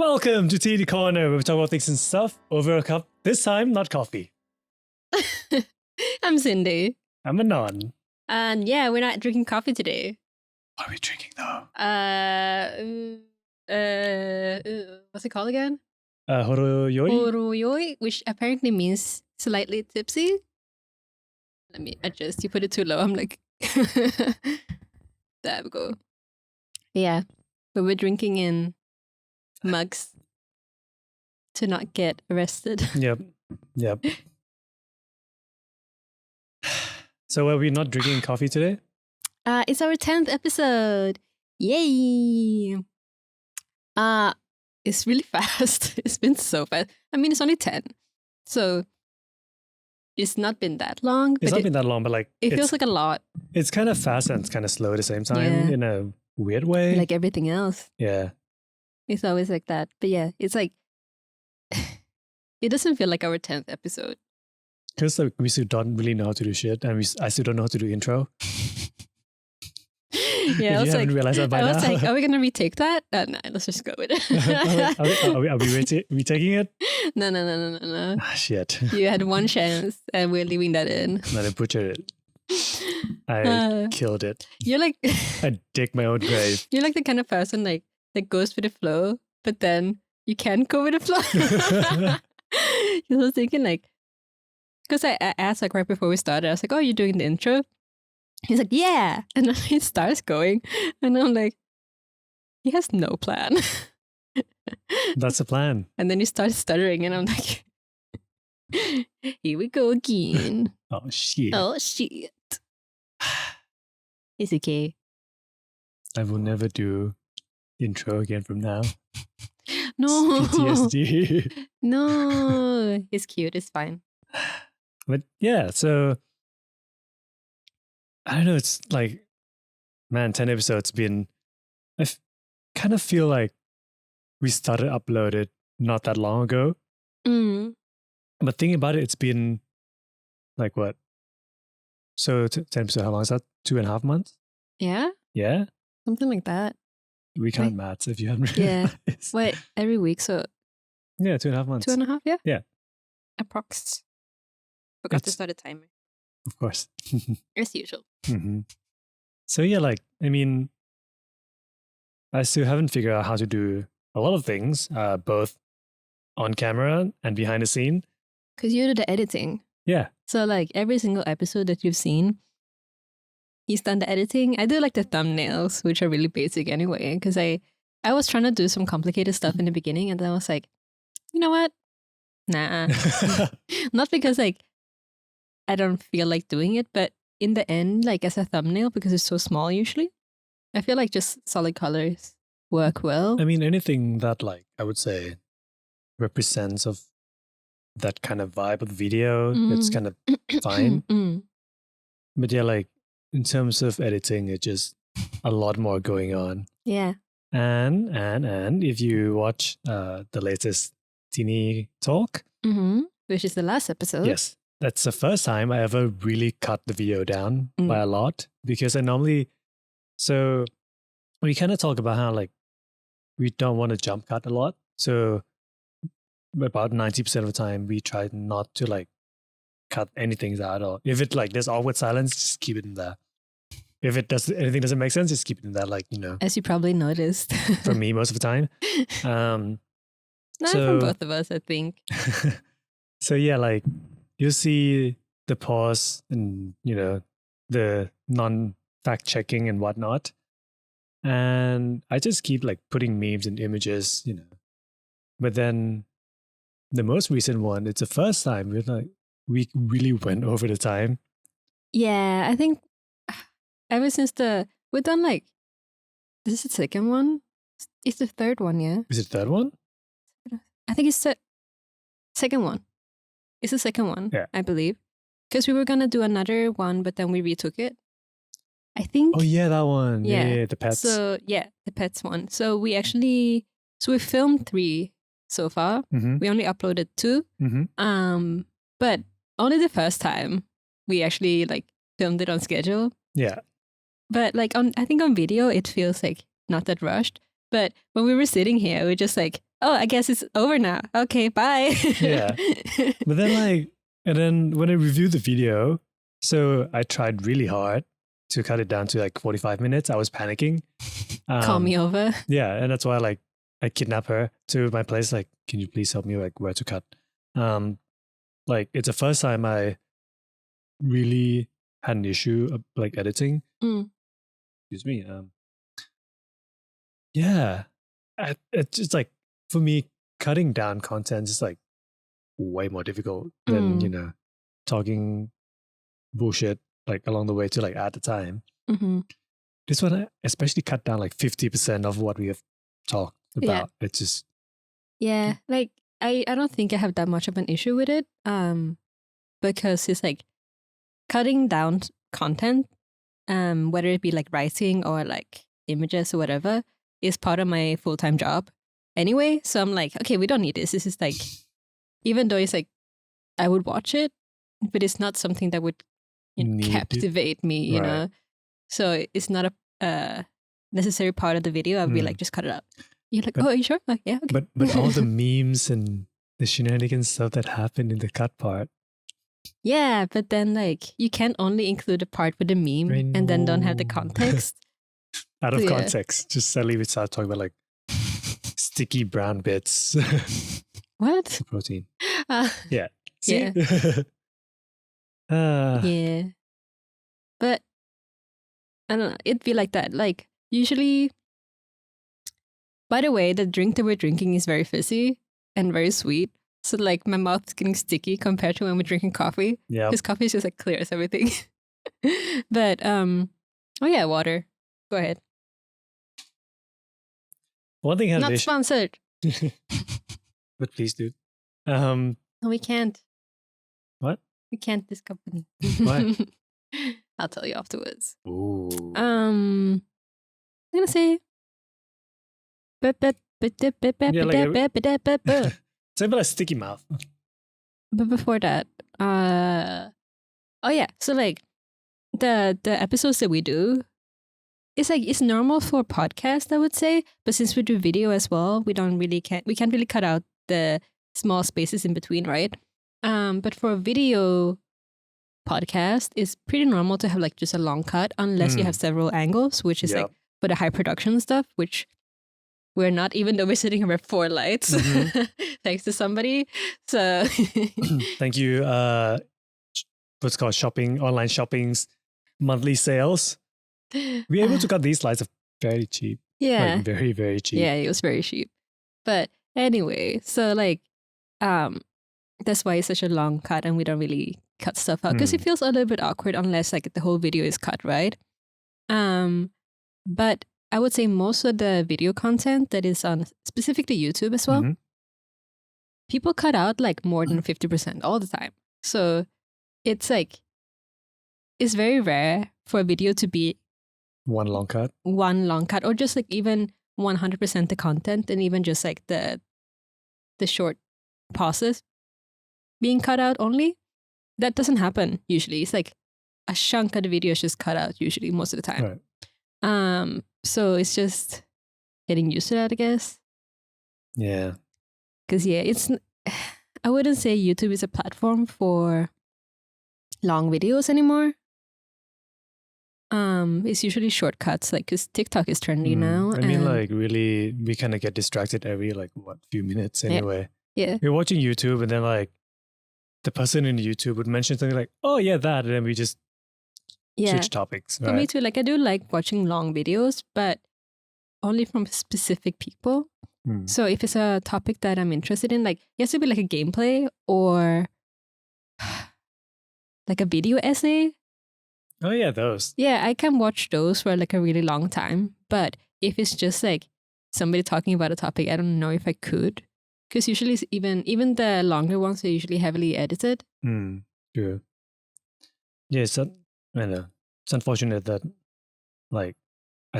Welcome to Tinie Corner, where we talk about things and stuff over a cup. This time, not coffee. I'm Cindy. I'm Anon. And yeah, we're not drinking coffee today. What are we drinking though? What's it called again? Horoyoi? Horoyoi, which apparently means slightly tipsy. Let me adjust. You put it too low. I'm like, there we go. Yeah, but we're drinking in mugs to not get arrested. Yep. So are we not drinking coffee today? It's our 10th episode. Yay! It's really fast. It's been so fast. I mean, it's only 10. So it's not been that long. It's not been that long, but like it feels like a lot. It's kind of fast and it's kind of slow at the same time in a weird way. Like everything else. Yeah. It's always like that. But yeah, it's like it doesn't feel like our 10th episode. Because like, we still don't really know how to do shit, and I still don't know how to do intro. Yeah, I was like, realized that by now. like, are we gonna retake that? No, let's just go with it. are we retaking it? No. Ah, shit. You had one chance, and we're leaving that in. Not I butchered it. I killed it. You're like, I dig my own grave. You're like the kind of person like that goes with the flow, but then you can't go with the flow. I was thinking like. Because I asked like right before we started, I was like, "Oh, you're doing the intro?" He's like, "Yeah," and then he starts going, and I'm like, "He has no plan." That's the plan. And then he starts stuttering, and I'm like, "Here we go again." Oh shit! It's okay. I will never do intro again from now. No. PTSD. No, it's cute. It's fine. But yeah, so I don't know. It's like, man, 10 episodes been. Kind of feel like we started uploaded not that long ago. Mm. But thinking about it, it's been like what? So 10 episodes, how long is that? 2.5 months? Yeah? Yeah? Something like that. We can't maths if you haven't realized. Yeah. Wait, every week, so... Yeah, 2.5 months. 2.5, yeah? Yeah. Approx. Forgot to start a timer. Of course. As usual. Mm-hmm. So yeah, like, I mean, I still haven't figured out how to do a lot of things, both on camera and behind the scene. Because you do the editing. Yeah. So like every single episode that you've seen, he's done the editing. I do like the thumbnails, which are really basic anyway. Because I was trying to do some complicated stuff in the beginning, and then I was like, you know what? Nah. Not because like I don't feel like doing it, but in the end, like as a thumbnail, because it's so small usually, I feel like just solid colors work well. I mean, anything that like, I would say, represents of that kind of vibe of the video, it's kind of fine. But yeah, like in terms of editing, it's just a lot more going on. Yeah. And if you watch the latest Tinie talk, which is the last episode. Yes. That's the first time I ever really cut the video down by a lot, because I normally, so we kind of talk about how like we don't want to jump cut a lot. So about 90% of the time we try not to like cut anything out, or if it like there's awkward silence, just keep it in there. If anything doesn't make sense, just keep it in there, like, you know. As you probably noticed. From me most of the time. Not from both of us, I think. So yeah, like you see the pause and, you know, the non-fact checking and whatnot. And I just keep like putting memes and images, you know. But then the most recent one, it's the first time we really went over the time. Yeah, I think ever since we've done like, this is the second one? It's the third one, yeah? Is it the third one? I think it's the second one. It's the second one, yeah. I believe. Because we were going to do another one, but then we retook it. I think. Oh, yeah, that one. Yeah, the pets. So, yeah, the pets one. So we filmed 3 so far. We only uploaded 2. But only the first time we actually like filmed it on schedule. Yeah. But like I think on video, it feels like not that rushed. But when we were sitting here, we just like oh, I guess it's over now. Okay, bye. Yeah. But then and then when I reviewed the video, so I tried really hard to cut it down to like 45 minutes. I was panicking. Call me over. Yeah. And that's why I kidnapped her to my place. Like, can you please help me where to cut? It's the first time I really had an issue of editing. Excuse me. Yeah. It's just for me, cutting down content is way more difficult than, talking bullshit along the way to add the time. Mm-hmm. This one, I especially cut down 50% of what we have talked about. Yeah. It's just... Yeah. I don't think I have that much of an issue with it. Because it's cutting down content, whether it be writing or images or whatever, is part of my full-time job anyway. So I'm okay, we don't need this. This is even though it's I would watch it, but it's not something that would captivate me, you know? So it's not a necessary part of the video. I'd be just cut it out. You're oh, are you sure? Yeah, okay. But all the memes and the shenanigans stuff that happened in the cut part. Yeah, but then you can only include a part with the meme and then don't have the context. Out of context. Just suddenly we start talking about sticky brown bits. What? Protein. Yeah. See? Yeah. Yeah. But I don't know. It'd be like that. Usually, by the way, the drink that we're drinking is very fizzy and very sweet. So my mouth is getting sticky compared to when we're drinking coffee. Yeah. Because coffee is just clear as everything. But oh yeah, water. Go ahead. One thing not sponsored. But please do. No, we can't. What? We can't, this company. Why? I'll tell you afterwards. Ooh. I'm gonna say Say about a sticky mouth. But before that, oh yeah, so the episodes that we do, it's normal for a podcast, I would say, but since we do video as well, we can't really cut out the small spaces in between, right? But for a video podcast, it's pretty normal to have just a long cut unless you have several angles, which is for the high production stuff, which we're not, even though we're sitting here with 4 lights, thanks to somebody. So thank you. What's called online shopping's monthly sales. We're able to cut these lights very cheap. Yeah. Very, very cheap. Yeah, it was very cheap. But anyway, so that's why it's such a long cut and we don't really cut stuff out because it feels a little bit awkward unless the whole video is cut, right? But I would say most of the video content that is on specifically YouTube as well, people cut out more than 50% all the time. So it's it's very rare for a video to be one long cut or just even 100% the content and even just the short pauses being cut out only. That doesn't happen usually. It's a chunk of the video is just cut out usually most of the time. Right. So it's just getting used to that, I guess. Yeah. Because I wouldn't say YouTube is a platform for long videos anymore. It's usually shortcuts, because TikTok is trendy now. I mean, really, we kind of get distracted every few minutes anyway. Yeah. We're watching YouTube and then the person in YouTube would mention something oh yeah, that, and then we just switch topics. For me too, I do like watching long videos, but only from specific people. So if it's a topic that I'm interested in, it has to be a gameplay or a video essay. Oh yeah, those. Yeah, I can watch those for a really long time. But if it's just somebody talking about a topic, I don't know if I could. Because usually even the longer ones are usually heavily edited. True. Yeah, I know. It's unfortunate that I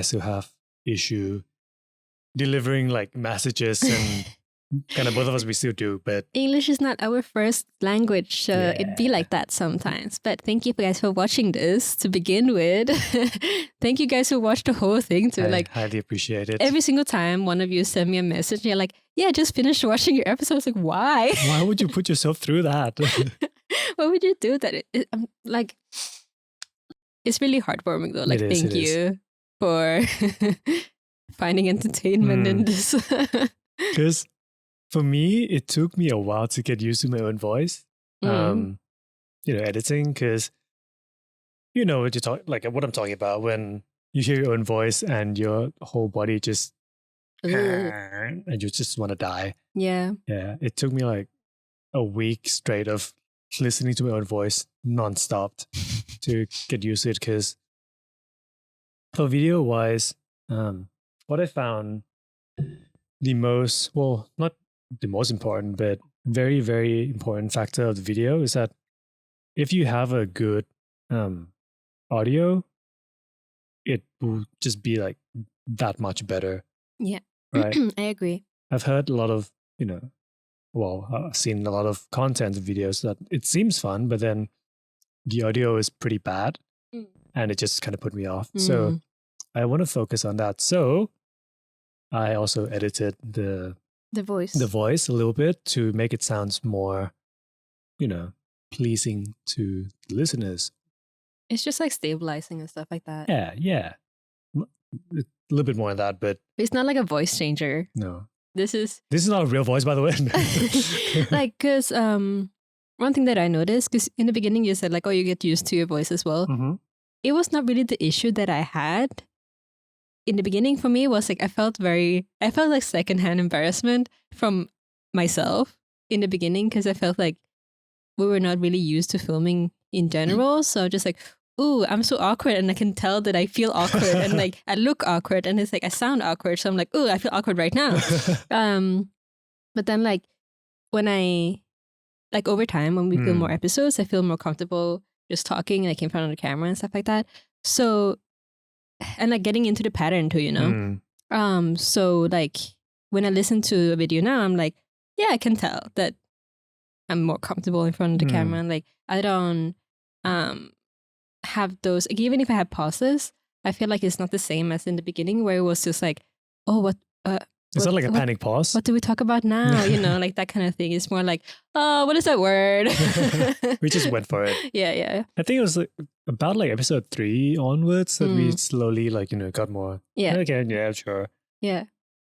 still have issue delivering messages and kind of both of us we still do, but English is not our first language, so it'd be like that sometimes. But thank you guys for watching this to begin with. Thank you guys who watched the whole thing too. I highly appreciate it. Every single time one of you send me a message, you're yeah, just finished watching your episodes. Like, why? Why would you put yourself through that? Why would you do that? Like, it's really heartwarming though. Like, It is, thank it is. you for finding entertainment in this. Because for me, it took me a while to get used to my own voice. Editing, because what you talk, like what I'm talking about when you hear your own voice and your whole body just and you just want to die. Yeah. Yeah. It took me like a week straight of listening to my own voice nonstop to get used to it. Because for video wise, what I found not the most important, but very, very important factor of the video is that if you have a good audio, it will just be like that much better. Yeah. Right. I agree. I've heard a lot of, I've seen a lot of content videos that it seems fun, but then the audio is pretty bad and it just kind of put me off. So I want to focus on that. So I also edited the voice a little bit to make it sound more, pleasing to listeners. It's just like stabilizing and stuff like that. Yeah. A little bit more of that, but it's not like a voice changer. No. This is not a real voice, by the way. Like, because one thing that I noticed, because in the beginning you said like, oh, you get used to your voice as well. It was not really the issue that I had. In the beginning for me, it was like I felt like secondhand embarrassment from myself in the beginning, because I felt like we were not really used to filming in general. So just like, ooh, I'm so awkward, and I can tell that I feel awkward and like I look awkward, and it's like I sound awkward. So I'm like, ooh, I feel awkward right now. But then like when I like over time when we film more episodes, I feel more comfortable just talking like in front of the camera and stuff like that. So and like getting into the pattern too, so like when I listen to a video now, I'm like, yeah, I can tell that I'm more comfortable in front of the camera. And like I don't have those, like, even if I have pauses, I feel like it's not the same as in the beginning where it was just like, oh, what it's not like a panic pause. What do we talk about now? Like that kind of thing. It's more like, oh, what is that word? We just went for it. Yeah. I think it was like about like episode 3 onwards that we slowly like, got more. Yeah. Okay, yeah, sure. Yeah.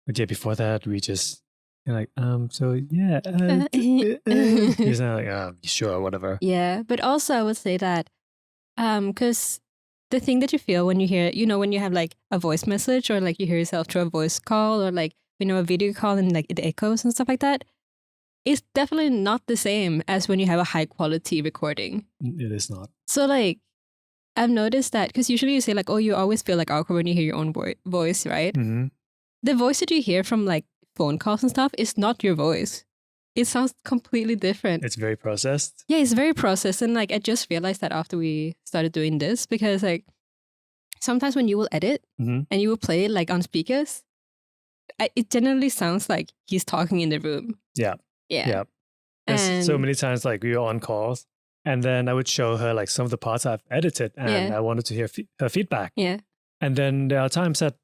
But yeah, before that, we just like, so yeah. He's not like, sure, whatever. Yeah. But also I would say that, because the thing that you feel when you hear, when you have like a voice message or like you hear yourself through a voice call or like, a video call and like it echoes and stuff like that, it's definitely not the same as when you have a high quality recording. It is not. So like, I've noticed that because usually you say like, oh, you always feel like awkward when you hear your own voice, right? The voice that you hear from like phone calls and stuff is not your voice. It sounds completely different. It's very processed. Yeah, it's very processed. And like, I just realized that after we started doing this, because like sometimes when you will edit and you will play it like on speakers, it generally sounds like he's talking in the room. Yeah. And so many times like we were on calls and then I would show her like some of the parts I've edited and I wanted to hear her feedback. Yeah. And then there are times that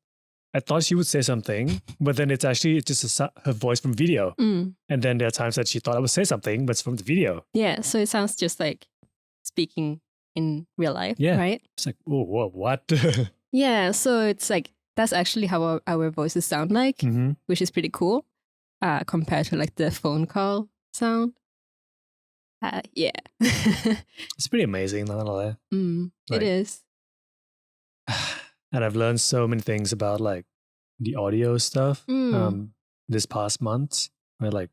I thought she would say something, but then it's actually just her voice from video. And then there are times that she thought I would say something, but it's from the video. Yeah. So it sounds just like speaking in real life. Yeah. Right? It's like, whoa, what? Yeah. So it's like, that's actually how our voices sound like, which is pretty cool compared to like the phone call sound. Yeah. It's pretty amazing, not gonna lie. It is. And I've learned so many things about like the audio stuff this past month. Where like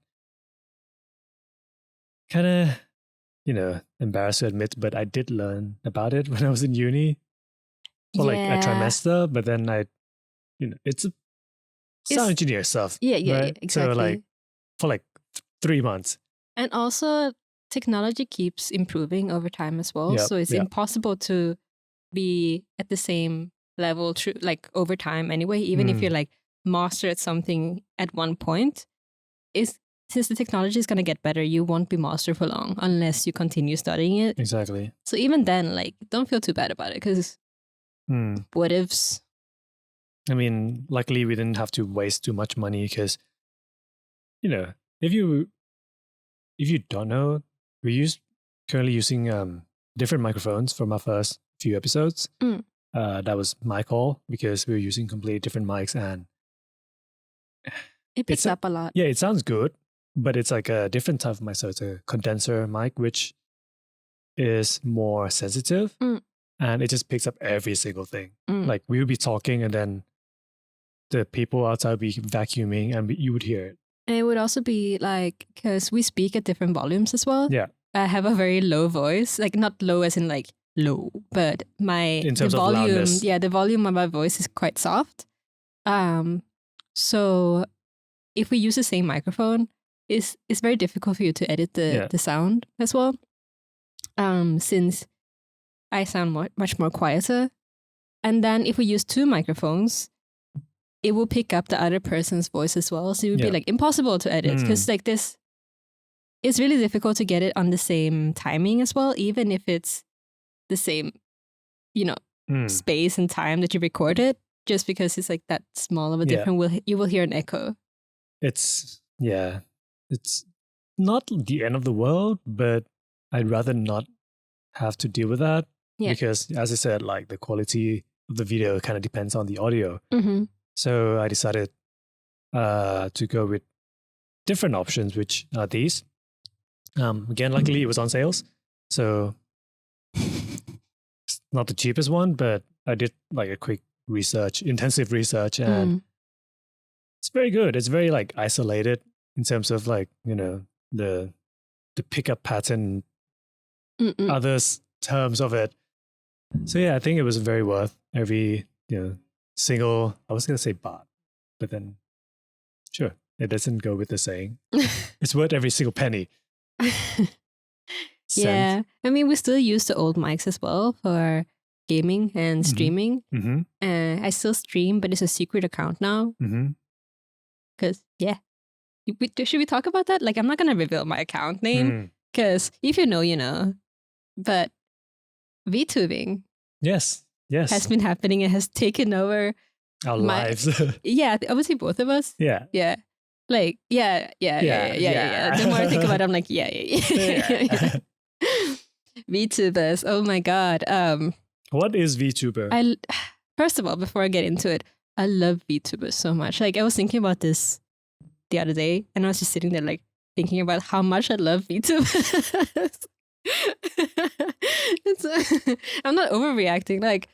kind of, embarrassed to admit, but I did learn about it when I was in uni for like a trimester. But then it's sound engineer stuff. Yeah, right? yeah, exactly. So like for like 3 months. And also technology keeps improving over time as well. So it's impossible to be at the same level like over time anyway, even if you're like master at something at one point. Since the technology is going to get better, you won't be master for long unless you continue studying it. Exactly. So even then, like, don't feel too bad about it because what ifs? I mean, luckily we didn't have to waste too much money because you know, if you don't know, currently using different microphones from our first few episodes. That was my call because we were using completely different mics, and It picks up a lot. Yeah, it sounds good, but it's like a different type of mic. So it's a condenser mic, which is more sensitive, and it just picks up every single thing. Like we would be talking, and then the people outside would be vacuuming, and you would hear it. And it would also be like, because we speak at different volumes as well. Yeah. I have a very low voice, like not low as in like low, but in terms the volume, of loudness. Yeah, the volume of my voice is quite soft. So if we use the same microphone, it's very difficult for you to edit the sound as well. Since I sound much more quieter. And then if we use two microphones, it will pick up the other person's voice as well. So it would be like impossible to edit because like this, it's really difficult to get it on the same timing as well, even if it's the same, space and time that you record it, just because it's like that small of a difference, you will hear an echo. It's not the end of the world, but I'd rather not have to deal with that because, as I said, like the quality of the video kind of depends on the audio. So I decided to go with different options, which are these. Again, luckily it was on sales, so it's not the cheapest one, but I did like a quick intensive research, and it's very good. It's very like isolated in terms of like, the pickup pattern, other terms of it. So yeah, I think it was very worth every, single, I was going to say baht, but then sure, it doesn't go with the saying. It's worth every single penny. Yeah. I mean, we still use the old mics as well for gaming and streaming. I still stream, but it's a secret account now. Because, should we talk about that? Like, I'm not going to reveal my account name because if you know, you know. But VTubing yes has been happening. It has taken over our lives. Yeah, obviously both of us. Yeah. Like, yeah. The more I think about it, I'm like, yeah. VTubers. Oh my God. What is VTuber? First of all, before I get into it, I love VTubers so much. Like, I was thinking about this the other day, and I was just sitting there like thinking about how much I love VTubers. I'm not overreacting. Like,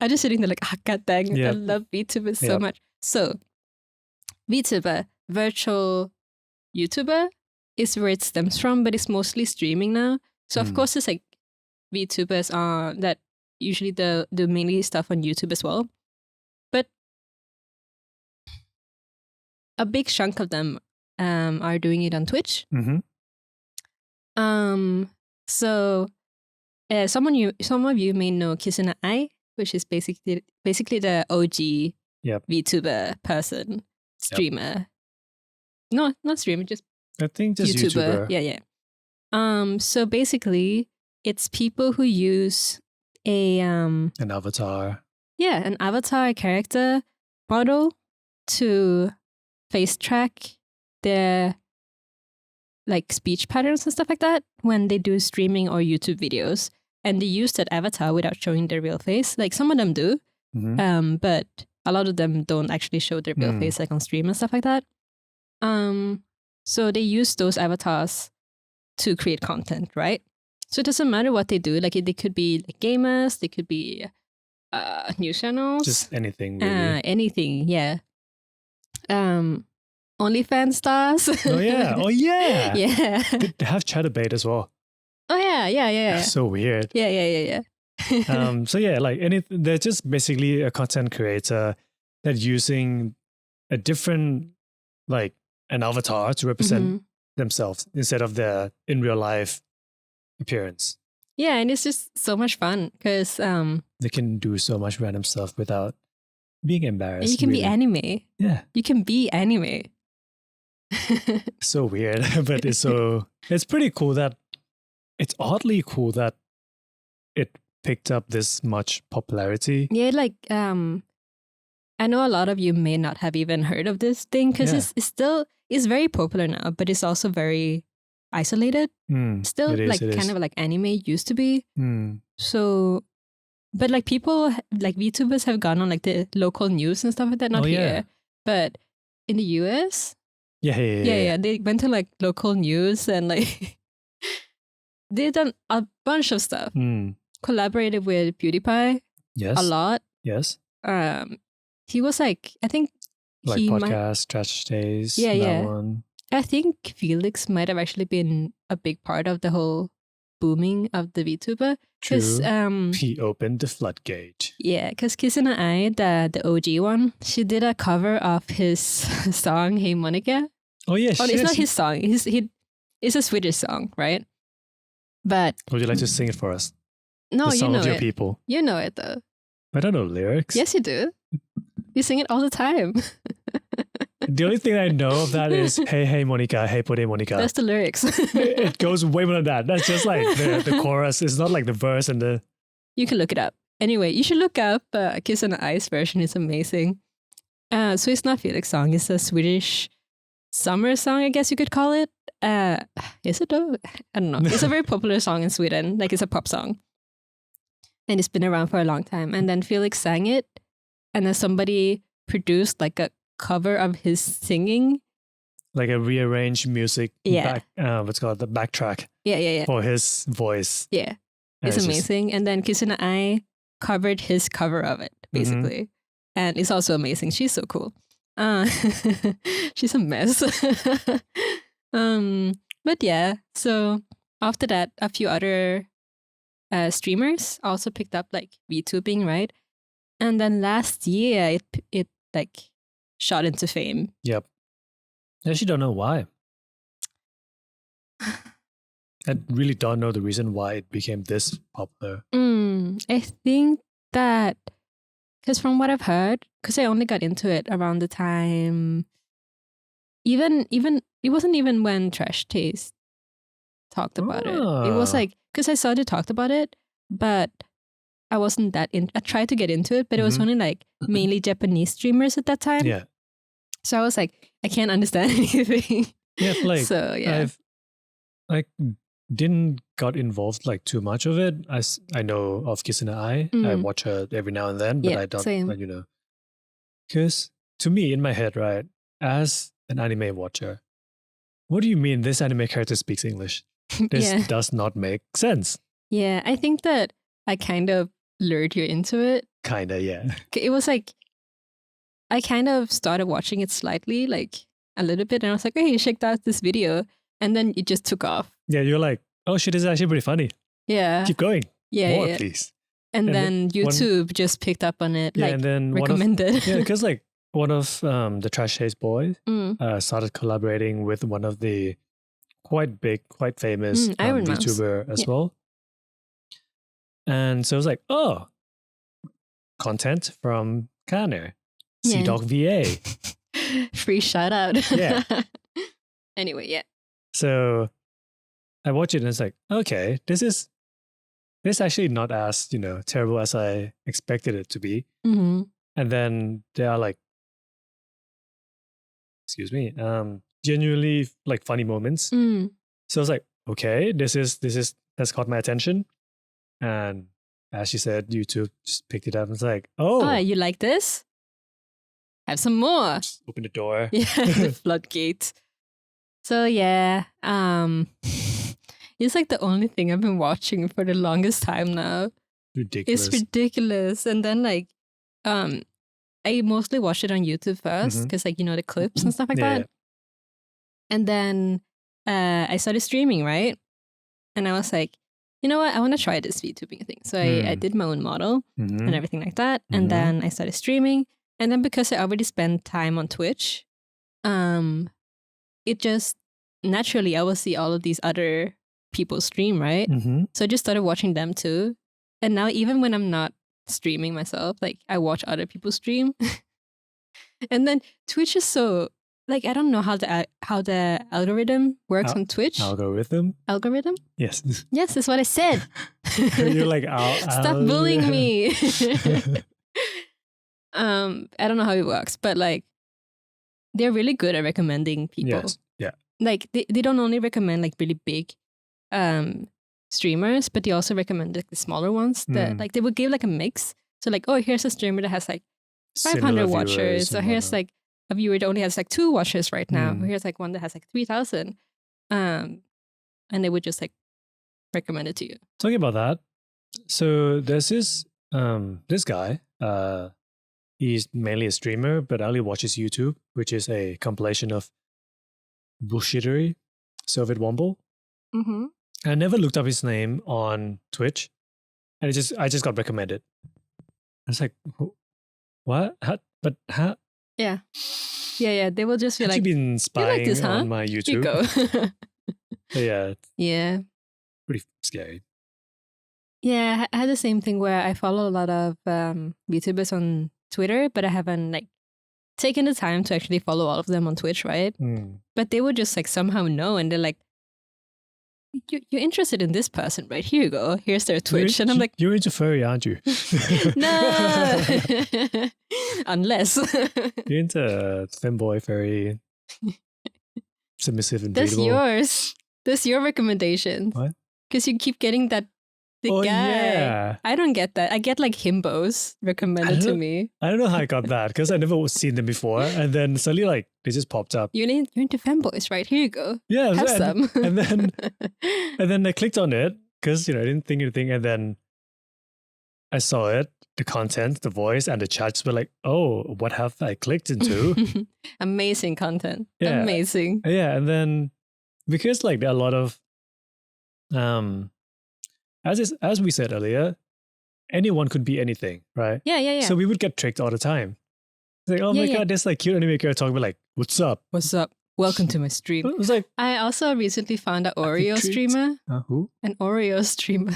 I'm just sitting there like, god dang, I love VTubers so much. So, VTuber, virtual YouTuber, is where it stems from, but it's mostly streaming now. So of course, it's like VTubers that usually do mainly stuff on YouTube as well. But a big chunk of them are doing it on Twitch. So some of you may know Kisuna Ai, which is basically the OG VTuber person, streamer. No, not streamer, just I think just YouTuber. Yeah. So basically, it's people who use an avatar. Yeah, an avatar character model to face track their like speech patterns and stuff like that when they do streaming or YouTube videos. And they use that avatar without showing their real face. Like some of them do, but a lot of them don't actually show their real face like on stream and stuff like that. So they use those avatars to create content, right? So it doesn't matter what they do. Like they could be like gamers, they could be news channels, just anything. Really. Anything, yeah. OnlyFans stars. Oh yeah. Yeah. They have Chatterbait as well. Oh yeah. So weird. Yeah. So yeah, like they're just basically a content creator that's using a different, like an avatar to represent themselves instead of their in real life appearance. Yeah, and it's just so much fun because they can do so much random stuff without being embarrassed. You can be anime. Yeah, you can be anime. So weird, but it's pretty cool that it's oddly cool that it picked up this much popularity. Yeah, like I know a lot of you may not have even heard of this thing because it's very popular now, but it's also very isolated. Still, like kind of like anime used to be. So, but like people, like VTubers have gone on like the local news and stuff like that. Not here, but in the US. Yeah. They went to like local news and like they've done a bunch of stuff. Collaborated with PewDiePie. Yes. A lot. Yes. He was like, I think like podcast, Trash Days. Yeah. One. I think Felix might have actually been a big part of the whole booming of the VTuber. True. He opened the floodgate. Yeah, because Kisuna Ai, the OG one, she did a cover of his song "Hey Monica." Oh yeah, it's not his song. It's a Swedish song, right? But would you like to sing it for us? No, the song you know of your it. people. You know it though. I don't know lyrics. Yes, you do. You sing it all the time. The only thing I know of that is "Hey, hey, Monica, hey, pode Monica." That's the lyrics. It goes way more than that. That's just like the chorus. It's not like the verse and the... You can look it up. Anyway, you should look up Kiss on the Ice version. It's amazing. So it's not Felix song. It's a Swedish summer song, I guess you could call it. Is it though? I don't know. It's a very popular song in Sweden. Like it's a pop song. And it's been around for a long time. And then Felix sang it. And then somebody produced like a cover of his singing, like a rearranged music back, what's called the backtrack for his voice. And it's amazing. And then Kisuna Ai covered his cover of it basically, and it's also amazing. She's so cool. She's a mess. But yeah, so after that a few other streamers also picked up like VTubing, right? And then last year it like shot into fame. Yep. I actually don't know why. I really don't know the reason why it became this popular. I think that because from what I've heard, because I only got into it around the time, even it wasn't even when Trash Taste talked about it. It was like because I saw they talked about it, but I wasn't that in. I tried to get into it, but it was only like mainly Japanese streamers at that time. Yeah. So I was like, I can't understand anything. Yeah, like so yeah, I've like didn't got involved like too much of it. I know of Kisuna Ai. I watch her every now and then, but I don't. Same. Like, you know, because to me in my head, right, as an anime watcher, what do you mean this anime character speaks English? This does not make sense. Yeah, I think that I kind of lured you into it. Kinda, yeah. It was like I kind of started watching it slightly, like a little bit, and I was like, "Hey, check out this video," and then it just took off. Yeah, you're like, "Oh shit, this is actually pretty funny." Yeah, keep going. Yeah, more, please. And then YouTube just picked up on it, like, and then recommended. Because like one of the Trash Taste boys started collaborating with one of the quite big, quite famous VTuber as well. And so it was like, oh, content from Kane, C-Dog VA. Free shout out. Yeah. Anyway, yeah. So I watch it and it's like, okay, this is actually not as, you know, terrible as I expected it to be. Mm-hmm. And then there are like, genuinely like funny moments. So I was like, okay, that's caught my attention. And as she said, YouTube just picked it up and was like, oh, you like this? Have some more. Just open the door. Yeah, the floodgate. So yeah, it's like the only thing I've been watching for the longest time now. Ridiculous. It's ridiculous. And then like, I mostly watch it on YouTube first because like, you know, the clips and stuff like that. Yeah. And then I started streaming, right? And I was like, you know what? I want to try this VTubing thing. So I did my own model and everything like that. And then I started streaming. And then because I already spent time on Twitch, it just naturally I will see all of these other people stream, right? So I just started watching them too. And now even when I'm not streaming myself, like I watch other people stream. And then Twitch is so like I don't know how the algorithm works on Twitch. Algorithm? Yes. Yes, that's what I said. You're like, stop bullying me. I don't know how it works, but like they're really good at recommending people. Yes. Yeah. Like they don't only recommend like really big streamers, but they also recommend like the smaller ones that like they would give like a mix. So like, oh, here's a streamer that has like 500 Similar watchers. viewers So and here's whatnot. like a viewer that only has like 2 watchers right now. Mm. Here's like one that has like 3,000. And they would just like recommend it to you. Talking about that, so there's this guy. He's mainly a streamer, but I only watches YouTube, which is a compilation of bullshittery. Soviet Womble. Mm-hmm. I never looked up his name on Twitch, and I just got recommended. I was like, what? How? But how? Yeah. They will just be Have like, you been spying this, huh? on my here you YouTube? go. Yeah, Yeah. pretty scary. Yeah, I had the same thing where I follow a lot of VTubers on Twitter, but I haven't like taken the time to actually follow all of them on Twitch, right? But they would just like somehow know, and they're like, you're interested in this person, right? Here you go. Here's their Twitch. And I'm like, you're into furry, aren't you? no. Unless. You're into femboy, furry, submissive, and That's breedable. yours. That's your recommendation. What? Because you keep getting that the Oh, guy. yeah. I don't get that. I get like himbos recommended to me. I don't know how I got that because I never seen them before, and then suddenly like they just popped up. You're into femboys, right? Here you go. Yeah, Have some. and then I clicked on it because I didn't think anything, and then I saw it, the content, the voice, and the chats were like, oh, what have I clicked into? Amazing content. Yeah. Amazing. Yeah, and then because like there are a lot of as we said earlier, anyone could be anything, right? Yeah. So we would get tricked all the time. It's like, oh my god, there's like cute animaker talking about like, what's up? What's up? Welcome to my stream. It was like, I also recently found an Oreo treat. streamer. who? An Oreo streamer.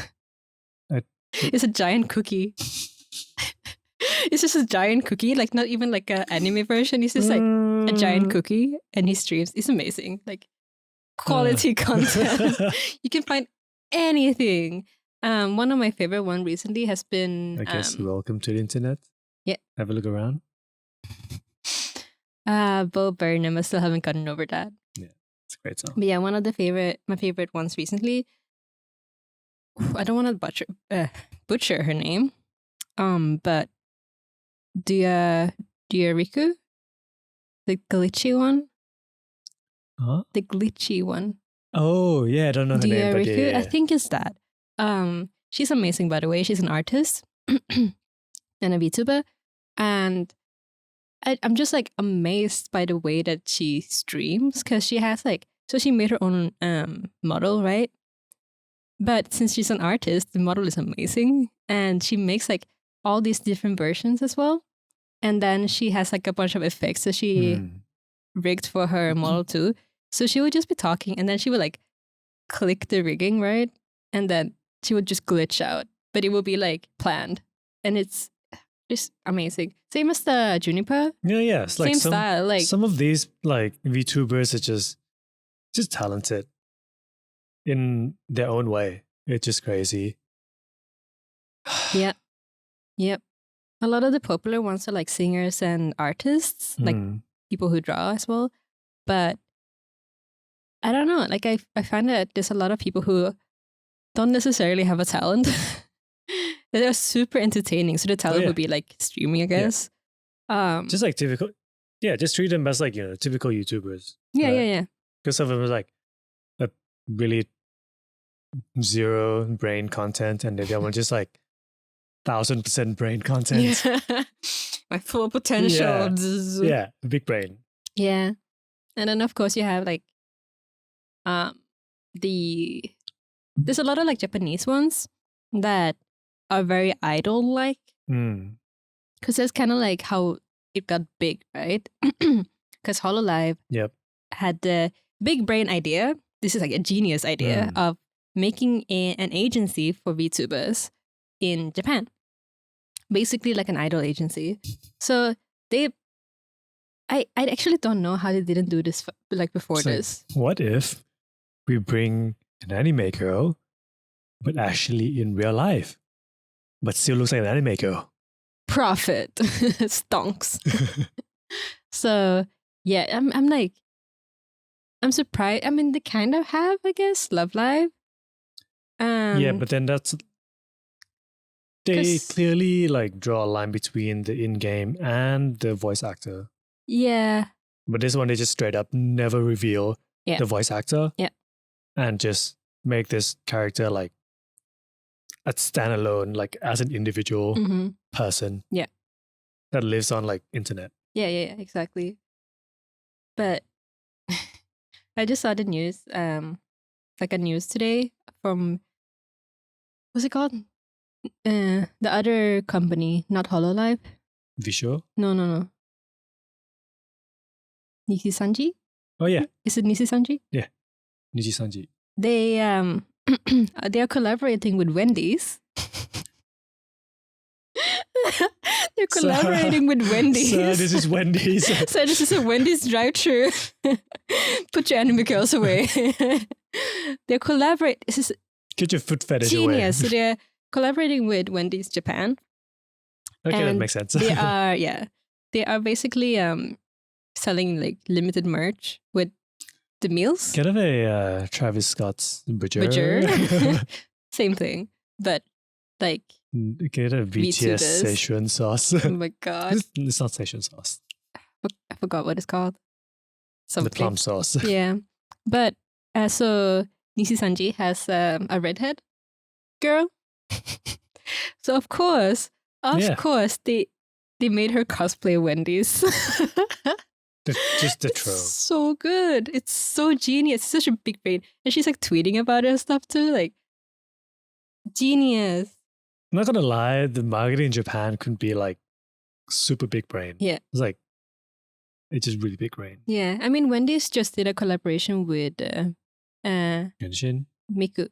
It's a giant cookie. It's just a giant cookie, like not even like an anime version. It's just like a giant cookie, and he streams. It's amazing. Like quality content. You can find anything. One of my favorite one recently has been I guess welcome to the internet. Yeah. Have a look around. Bo Burnham. I still haven't gotten over that. Yeah, it's a great song. But yeah, one of my favorite ones recently. I don't want to butcher her name. But Diariku, the glitchy one. Huh? The glitchy one. Oh yeah, I don't know her name, but yeah. I think it's that. She's amazing, by the way. She's an artist and a VTuber, and I'm just like amazed by the way that she streams, because she has like, so she made her own model, right? But since she's an artist, the model is amazing, and she makes like all these different versions as well. And then she has like a bunch of effects that she rigged for her model too. So she would just be talking, and then she would like click the rigging, right? And then she would just glitch out, but it would be like planned, and it's just amazing. Same as the Juniper. Yeah. It's like Same style. Like some of these like VTubers are just talented in their own way. It's just crazy. Yep. A lot of the popular ones are like singers and artists, like people who draw as well. But I don't know. Like I find that there's a lot of people who don't necessarily have a talent. They're super entertaining. So the talent would be like streaming, I guess. Just like typical. Yeah, just treat them as like, typical YouTubers. Yeah. Because some of them is like a really zero brain content, and the other one just like 1,000% brain content. Yeah. My full potential. Yeah, big brain. Yeah. And then of course you have like there's a lot of like Japanese ones that are very idol-like. Because that's kind of like how it got big, right? Because HoloLive had the big brain idea. This is like a genius idea of making an agency for VTubers in Japan. Basically like an idol agency. So I actually don't know how they didn't do this like before this. What if we bring an anime girl, but actually in real life, but still looks like an anime girl? profit. Stonks. So yeah, I'm like, I'm surprised. I mean, they kind of have, I guess, Love Live. Yeah, but then they 'cause- clearly like draw a line between the in-game and the voice actor. Yeah. But this one, they just straight up never reveal Yeah. the voice actor. Yeah. And just make this character like a standalone, like as an individual person. Yeah. That lives on like internet. Yeah, exactly. But I just saw the news, like a news today from, what's it called? The other company, not HoloLive. Visho? No. Nisi Sanji? Oh yeah. Is it Nisi Sanji? Yeah. Niji Sanji. They they are collaborating with Wendy's. They're collaborating with Wendy's. So this is Wendy's. So this is a Wendy's drive-thru. Put your anime girls away. They're collaborate. This is Get your foot fetish genius. away. So they're collaborating with Wendy's Japan. Okay, that And makes sense. They are basically selling like limited merch with the meals. Kind of a Travis Scott's Butcher. Same thing, but like, Get a BTS VTubers. Szechuan sauce. oh my god, It's not Szechuan sauce. I forgot what it's called. The plum sauce. Yeah, but so Nisi Sanji has a redhead girl. So of course, they made her cosplay Wendy's. Just the It's trope. so good. It's so genius. It's such a big brain. And she's like tweeting about it and stuff too. Like, genius. I'm not gonna lie, the marketing in Japan could be like super big brain. Yeah. It's like, it's just really big brain. Yeah. I mean, Wendy's just did a collaboration with Genshin? Miku,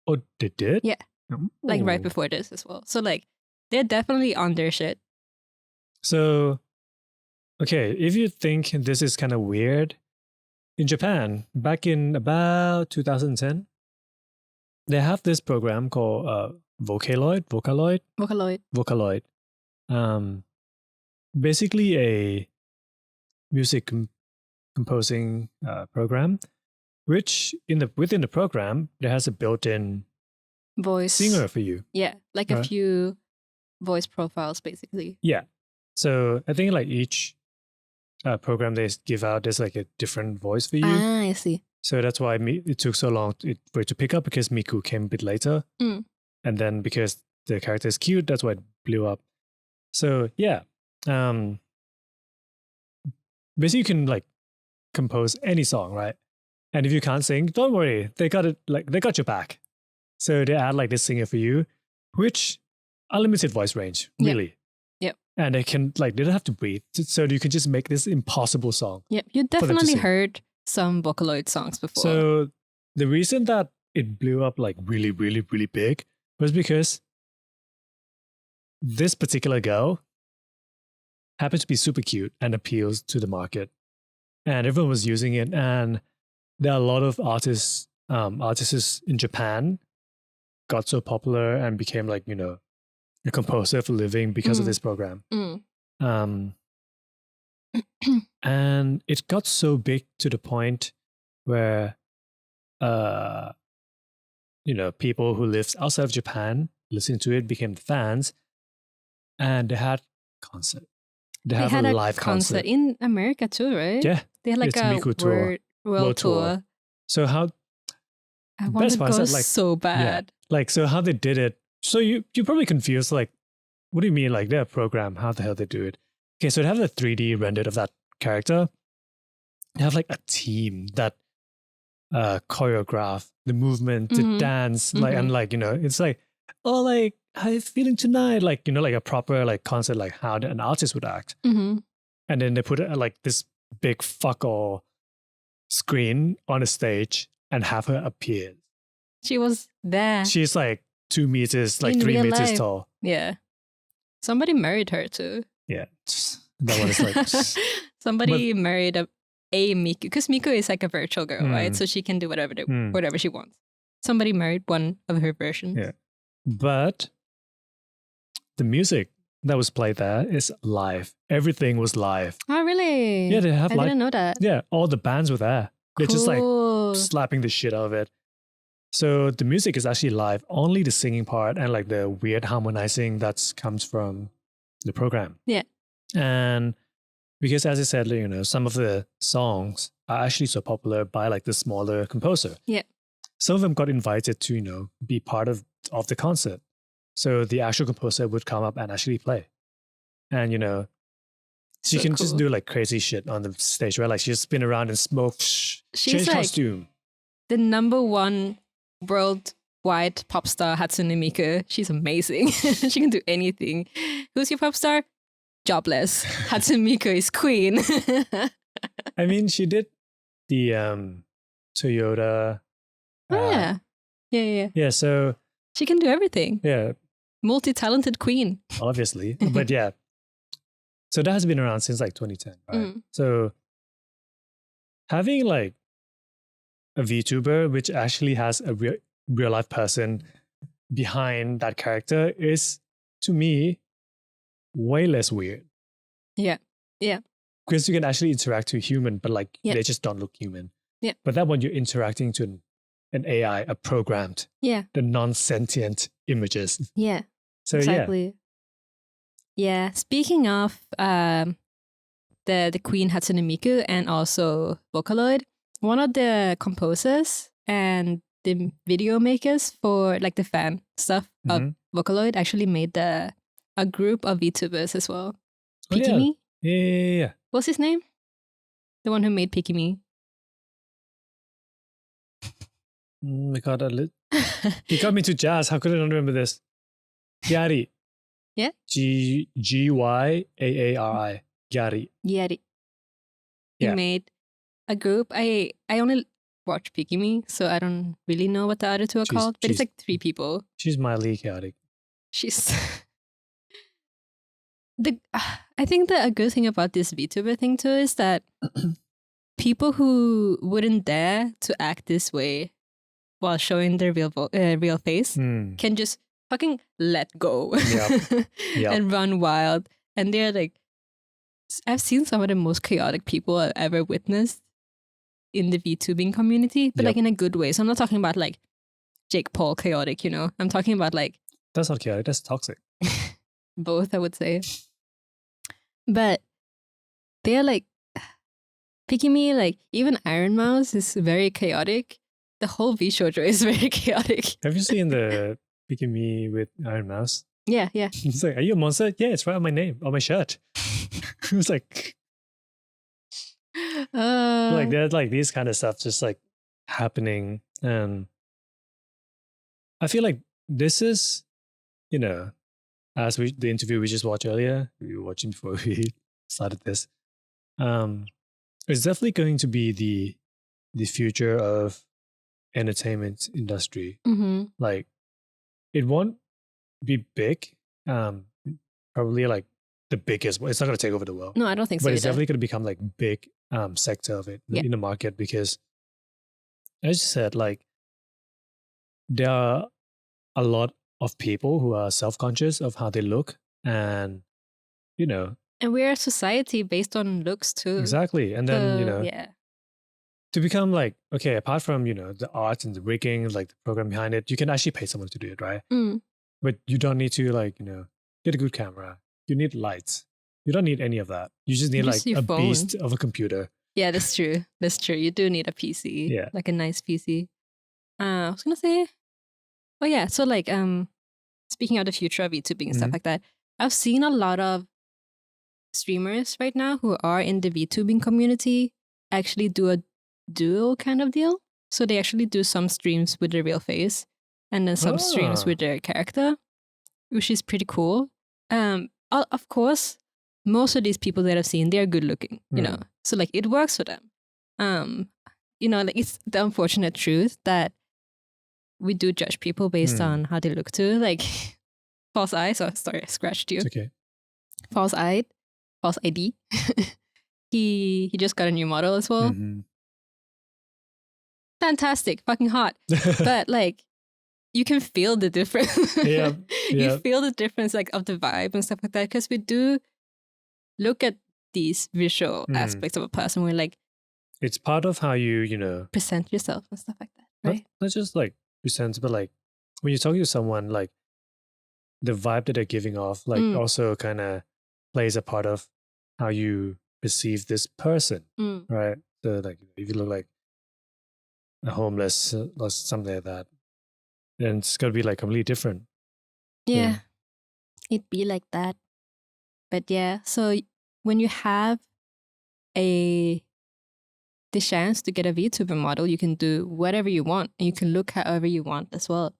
Oh, they did? Yeah. like right Oh. before this as well. So like, they're definitely on their shit. So, okay, if you think this is kind of weird, in Japan, back in about 2010, they have this program called Vocaloid. Basically a music composing program, which within the program, there has a built-in Voice. singer for you. Yeah. Like a Right. few voice profiles, basically. Yeah. So I think like each program they give out, there's like a different voice for you. Ah, I see. So that's why it took so long for it to pick up, because Miku came a bit later. Mm. And then because the character is cute, that's why it blew up. So yeah. Basically you can like compose any song, right? And if you can't sing, don't worry. They got your back. So they add like this singer for you, which unlimited voice range, Yep. really. Yep. And they can they don't have to breathe. So you can just make this impossible song. Yeah. You them to definitely sing. heard some Vocaloid songs before. So the reason that it blew up like really, really, really big was because this particular girl happens to be super cute and appeals to the market. And everyone was using it. And there are a lot of artists in Japan got so popular and became like, a composer for a living because of Mm. this program. Mm. And it got so big to the point where, people who lived outside of Japan listening to it became fans, and they had concert. They have had a live concert. in America too, right? Yeah. They had like It's a Miku tour. world tour. So how I want Best to part is go that, like, so bad. so how they did it? So you're probably confused, like, what do you mean, like, their program? How the hell they do it? Okay, so they have the 3D rendered of that character. They have like a team that choreograph the movement, the Mhm. dance, like, and like, it's like, oh, like, how you feeling tonight? Like, like a proper like concert, like how an artist would act. Mm-hmm. And then they put like this big fuck all screen on a stage and have her appear. She was there. She's like 2 meters, like In 3 real meters life. tall. Yeah. Somebody married her too. Yeah. That one is like, Somebody married a Miku, because Miku is like a virtual girl, right? Mm. So she can do whatever Mm. whatever she wants. Somebody married one of her versions. Yeah. But the music that was played there is live. Everything was live. Oh, really? Yeah, they have I like didn't know that. yeah, all the bands were there. They're just like Cool. slapping the shit out of it. So the music is actually live. Only the singing part and like the weird harmonizing that comes from the program. Yeah. And because as I said, you know, some of the songs are actually so popular by like the smaller composer. Yeah. Some of them got invited to, you know, be part of the concert. So the actual composer would come up and actually play. And, you know, she So can just cool. do like crazy shit on the stage, right? Like she just spin around and smoke, change like costume. The #1 worldwide pop star, Hatsune Miku. She's amazing. She can do anything. Who's your pop star? Jobless. Hatsune Miku is queen. I mean, she did the Toyota. Oh, yeah. Yeah. Yeah, so She can do everything. yeah, Multi-talented queen. obviously. But yeah. So that has been around since like 2010, right? So having like a VTuber which actually has a real life person behind that character is, to me, way less weird. Yeah. Because you can actually interact to a human, but like Yeah. they just don't look human. Yeah. But that one you're interacting to an AI, a programmed, Yeah. the non-sentient images. Yeah. So Exactly. Yeah. Speaking of the Queen Hatsune Miku and also Vocaloid, one of the composers and the video makers for like the fan stuff of Vocaloid actually made a group of VTubers as well. Oh, yeah. Pikimi? Yeah. What's his name? The one who made Pikimi. My God, he got me to jazz. How could I not remember this? Gyari. Yeah? Gyaari. Gyari. Yeti. He Yeah. made a group. I only watch Pikimi, so I don't really know what the other two are called. But it's like 3 people. She's mildly chaotic. She's I think that a good thing about this VTuber thing too is that people who wouldn't dare to act this way while showing their real face can just fucking let go Yep. and run wild. And they're like, I've seen some of the most chaotic people I've ever witnessed in the VTubing community, but like in a good way. So I'm not talking about like Jake Paul chaotic, you know. I'm talking about like That's not chaotic. That's toxic. both, I would say. But they're like picking me, like even Iron Mouse is very chaotic. The whole V Shoujo is very chaotic. Have you seen the Picking Me with Iron Mouse? Yeah. He's like, are you a monster? Yeah, it's right on my name, on my shirt. It was like there's like these kind of stuff just like happening. And I feel like this is, you know, as the interview we just watched earlier, we were watching before we started this. It's definitely going to be the future of entertainment industry. Like it won't be big, probably like the biggest. It's not going to take over the world. No, I don't think so. But it's either. definitely going to become like big sector of it in the market, because as you said, like there are a lot of people who are self-conscious of how they look, and you know, and we're a society based on looks too. Exactly. And then, you know, yeah. to become like, okay, apart from, you know, the art and the rigging, like the program behind it, you can actually pay someone to do it, right? But you don't need to like, you know, get a good camera. You need lights. You don't need any of that. You just need like a beast of a computer. Yeah, that's true. That's true. You do need a PC. Yeah. Like a nice PC. I was gonna say, oh yeah, so like speaking of the future of YouTubing and stuff like that, I've seen a lot of streamers right now who are in the VTubing community actually do a duo kind of deal. So they actually do some streams with their real face and then some streams with their character, which is pretty cool. Of course, most of these people that I've seen, they're good looking, you know, so like it works for them. You know, like it's the unfortunate truth that we do judge people based on how they look too. Like false eyes. Oh, sorry, I scratched you. It's okay. False ID. He just got a new model as well. Fantastic, fucking hot. But like you can feel the difference. Yeah, You yeah. feel the difference like of the vibe and stuff like that, because we do look at these visual aspects of a person. We're like, It's part of how you present yourself and stuff like that, right? not just like present, but like when you're talking to someone, like the vibe that they're giving off, like also kind of plays a part of how you perceive this person, right? So like if you look like a homeless or something like that, then it's gonna be like completely different. Yeah, it'd be like that. But yeah, so when you have the chance to get a VTuber model, you can do whatever you want, and you can look however you want as well,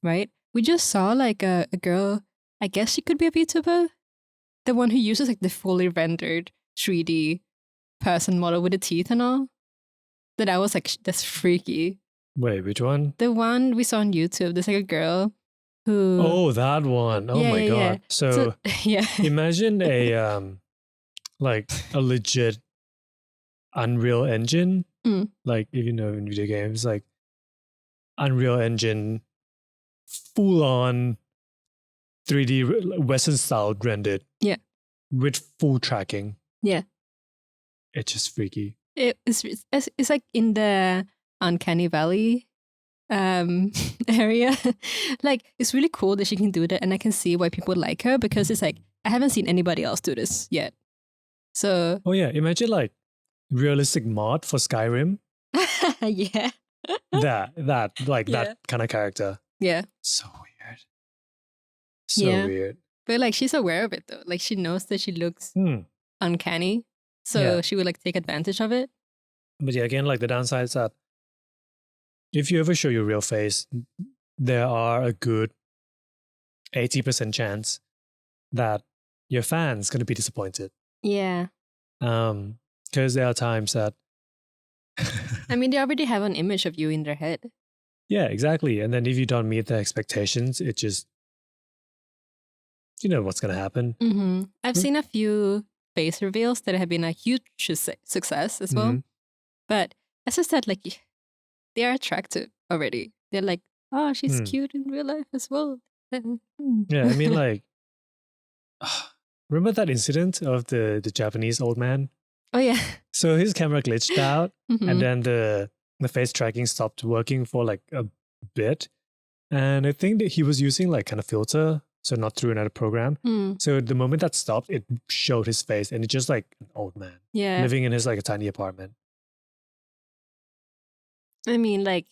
right? We just saw like a girl, I guess she could be a VTuber, the one who uses like the fully rendered 3D person model with the teeth and all. That I was like, that's freaky. Wait, which one? The one we saw on YouTube. There's like a girl who. Oh, that one. Oh my god. Yeah. So yeah. Imagine a like a legit Unreal Engine. Like if you know in video games, like Unreal Engine, full on 3D Western style rendered. Yeah. With full tracking. Yeah. It's just freaky. It's like in the Uncanny Valley area. Like it's really cool that she can do that, and I can see why people like her, because it's like I haven't seen anybody else do this yet. So oh yeah, imagine like realistic mod for Skyrim. Yeah. that kind of character. Yeah. So weird. So weird. But like she's aware of it though. Like she knows that she looks uncanny. So she would like take advantage of it. But yeah, again, like the downside is that if you ever show your real face, there are a good 80% chance that your fans going to be disappointed. Yeah. Because there are times that I mean, they already have an image of you in their head. Yeah, exactly. And then if you don't meet their expectations, it just, you know what's going to happen. I've seen a few face reveals that have been a huge success as well. But as I said, like, they are attractive already. They're like, oh, she's cute in real life as well. Yeah, I mean, like, remember that incident of the Japanese old man? Oh, yeah. So his camera glitched out and then the face tracking stopped working for like a bit. And I think that he was using like kind of filter, so not through another program. So the moment that stopped, it showed his face and it's just like an old man living in his like a tiny apartment. I mean, like,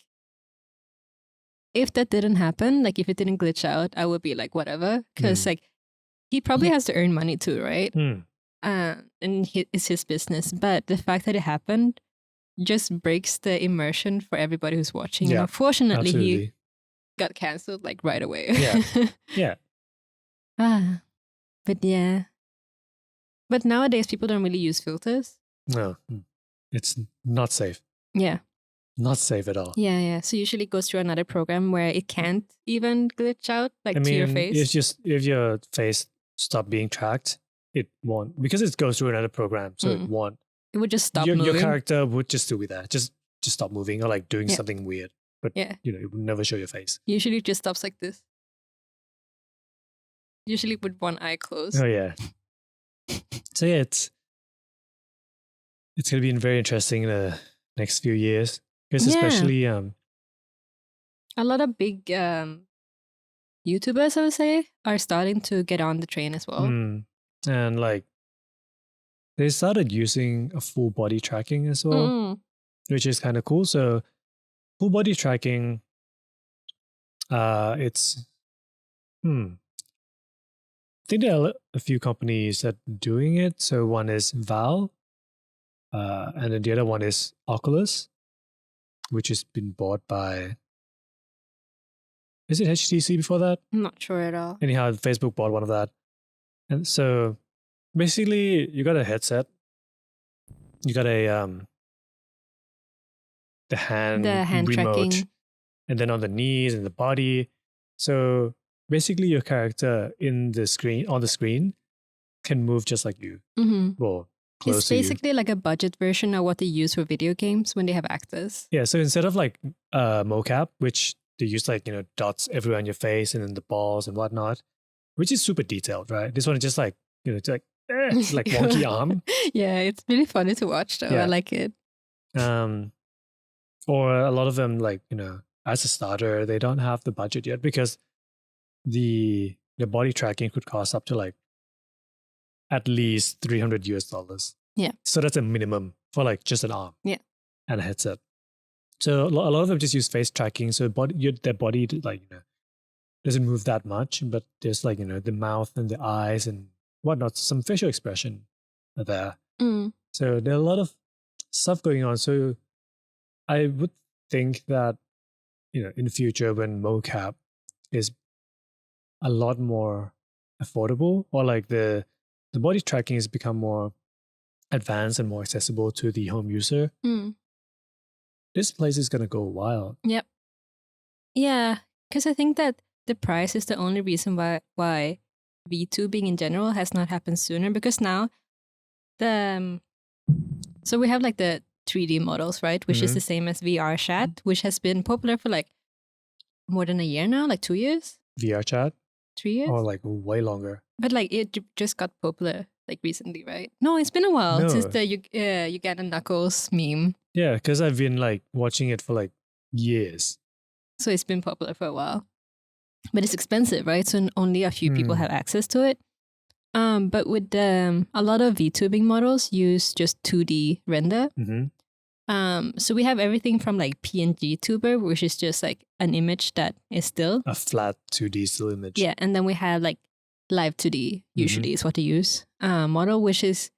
if that didn't happen, like if it didn't glitch out, I would be like, whatever. Because like he probably has to earn money too, right? And it's his business. But the fact that it happened just breaks the immersion for everybody who's watching. Yeah, and unfortunately, absolutely. he got canceled like right away. Yeah. But yeah. But nowadays, people don't really use filters. No, it's not safe. Yeah. Not safe at all. Yeah. So usually it goes through another program where it can't even glitch out to your face. It's just if your face stopped being tracked, it won't, because it goes through another program, so it won't. It would just stop moving. Your character would just do with that. Just stop moving or like doing something weird. But it would never show your face. Usually it just stops like this. Usually with one eye closed. Oh yeah. So yeah, it's gonna be very interesting in the next few years. Because especially a lot of big YouTubers, I would say, are starting to get on the train as well. And like they started using a full body tracking as well, which is kind of cool. So full body tracking, it's I think there are a few companies that are doing it. So one is Valve, and then the other one is Oculus, which has been bought by, is it HTC before that? I'm not sure at all. Anyhow, Facebook bought one of that. And so basically you got a headset, you got a the hand remote tracking, and then on the knees and the body. So basically your character on the screen can move just like you. Well, close it's to you. basically like a budget version of what they use for video games when they have actors. Yeah, so instead of like mocap, which they use like, dots everywhere on your face and then the balls and whatnot, which is super detailed, right? This one is just like, it's like, it's like wonky arm. Yeah, it's really funny to watch though. Yeah. I like it. Or a lot of them, like, as a starter, they don't have the budget yet because the body tracking could cost up to like at least $300. Yeah. So that's a minimum for like just an arm. Yeah. And a headset. So a lot of them just use face tracking. So their body like, doesn't move that much, but there's like, the mouth and the eyes and whatnot, some facial expression are there. So there are a lot of stuff going on. So I would think that, in the future when mocap is a lot more affordable, or like the body tracking has become more advanced and more accessible to the home user, this place is going to go wild. Yep. Yeah, because I think that the price is the only reason why VTubing in general has not happened sooner, because now so we have like the 3D models, right? Which is the same as VR chat, which has been popular for like more than a year now, like 2 years. VR chat? 3 years? Or like way longer. But like it just got popular like recently, right? No, it's been a while since the you get a Knuckles meme. Yeah, because I've been like watching it for like years. So it's been popular for a while. But it's expensive, right? So only a few people have access to it. But with a lot of VTubing models use just 2D render. So we have everything from like PNG tuber, which is just like an image that is still a flat 2D still image. Yeah, and then we have like live 2D usually is what they use model, which is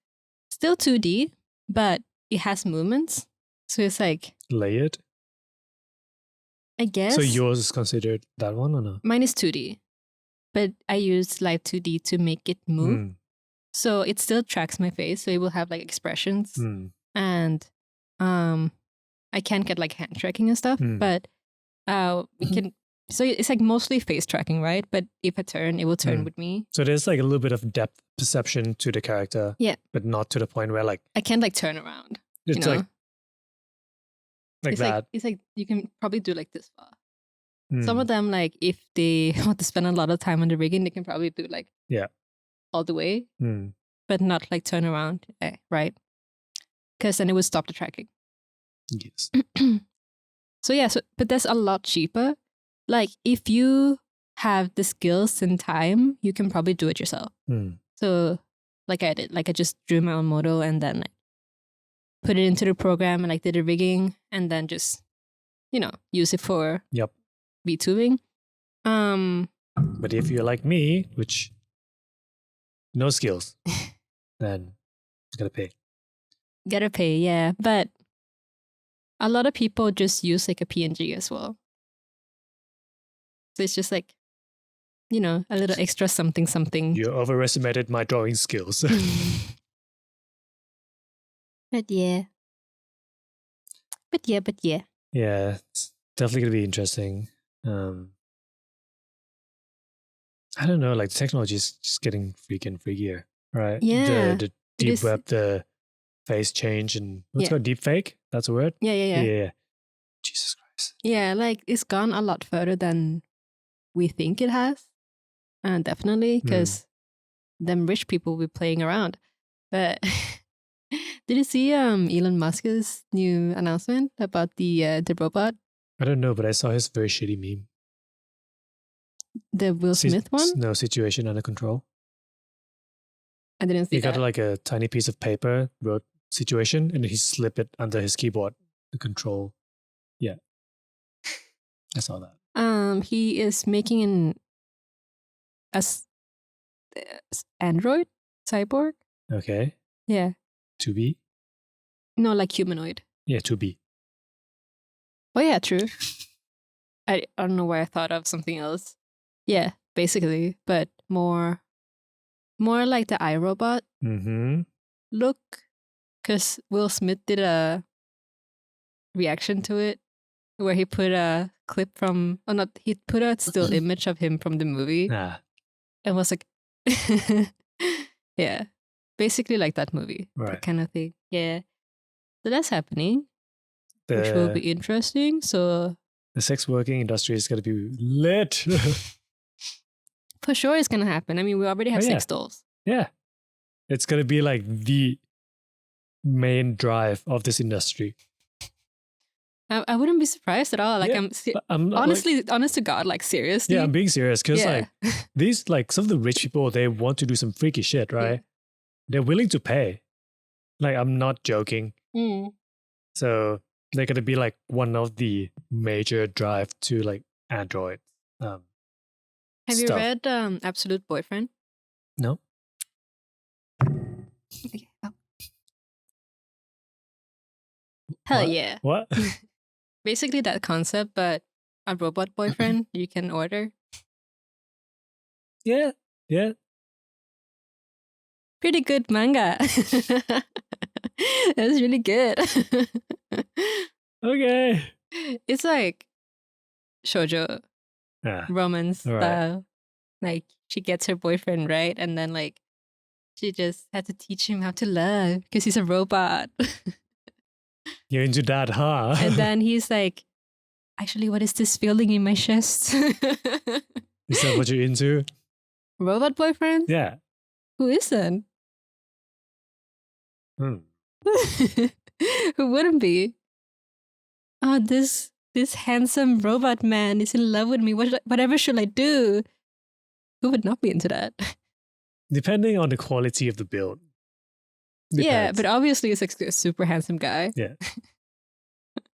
still 2D, but it has movements. So it's like layered. I guess. So yours is considered that one or no? Mine is 2D, but I use live 2D to make it move. So it still tracks my face, so it will have like expressions and I can't get like hand tracking and stuff, but we can. So it's like mostly face tracking, right? But if I turn, it will turn with me. So there's like a little bit of depth perception to the character. Yeah. But not to the point where like I can't like turn around. It's like it's that. Like, it's like you can probably do like this far. Some of them, like if they want to spend a lot of time on the rigging, they can probably do like all the way, but not like turn around, right? Because then it would stop the tracking. Yes. So yeah, but that's a lot cheaper. Like if you have the skills and time, you can probably do it yourself. So like I did, like I just drew my own model and then like put it into the program and like did the rigging and then just, use it for VTubing. But if you're like me, which no skills, then you gotta pay. Gotta pay, yeah. But a lot of people just use like a PNG as well. So it's just like, a little extra something. You overestimated my drawing skills. But yeah. Yeah, it's definitely gonna be interesting. I don't know, like the technology is just getting freakier, right? Yeah. The deep web, the face change, and what's called deep fake? That's a word? Yeah. Jesus Christ. Yeah, like it's gone a lot further than we think it has. Definitely, because them rich people will be playing around. But did you see Elon Musk's new announcement about the robot? I don't know, but I saw his very shitty meme. The Will Smith one? No, situation under control. I didn't see that. He got like a tiny piece of paper, wrote situation, and he slipped it under his keyboard, the control. Yeah. I saw that. He is making an android cyborg. Okay. Yeah. To be? No, like humanoid. Yeah, to be. Oh yeah, true. I don't know why I thought of something else. Yeah, basically, but more like the iRobot look, because Will Smith did a reaction to it where he put a clip from, he put a still image of him from the movie and was like, yeah, basically like that movie, that kind of thing. Yeah, so that's happening, which will be interesting. So the sex working industry is going to be lit. For sure it's going to happen. I mean, we already have sex dolls. Yeah. It's going to be like the main drive of this industry. I wouldn't be surprised at all. Like, I'm honestly, like, honest to God, like, seriously. Yeah, I'm being serious because like these, like some of the rich people, they want to do some freaky shit, right? Yeah. They're willing to pay. Like, I'm not joking. So they're going to be like one of the major drive to like Android. Have you read Absolute Boyfriend? No. Okay. Oh. Hell yeah. What? Basically that concept, but a robot boyfriend you can order. Yeah. Yeah. Pretty good manga. That's really good. Okay. It's like shoujo romance style. Like, she gets her boyfriend, right? And then like she just had to teach him how to love because he's a robot. You're into that, huh? And then he's like, actually, what is this feeling in my chest? Is that what you're into? Robot boyfriend? Yeah. Who isn't? Who wouldn't be? Oh, this handsome robot man is in love with me. Whatever should I do? Who would not be into that? Depending on the quality of the build. Depends. Yeah, but obviously it's like a super handsome guy. Yeah.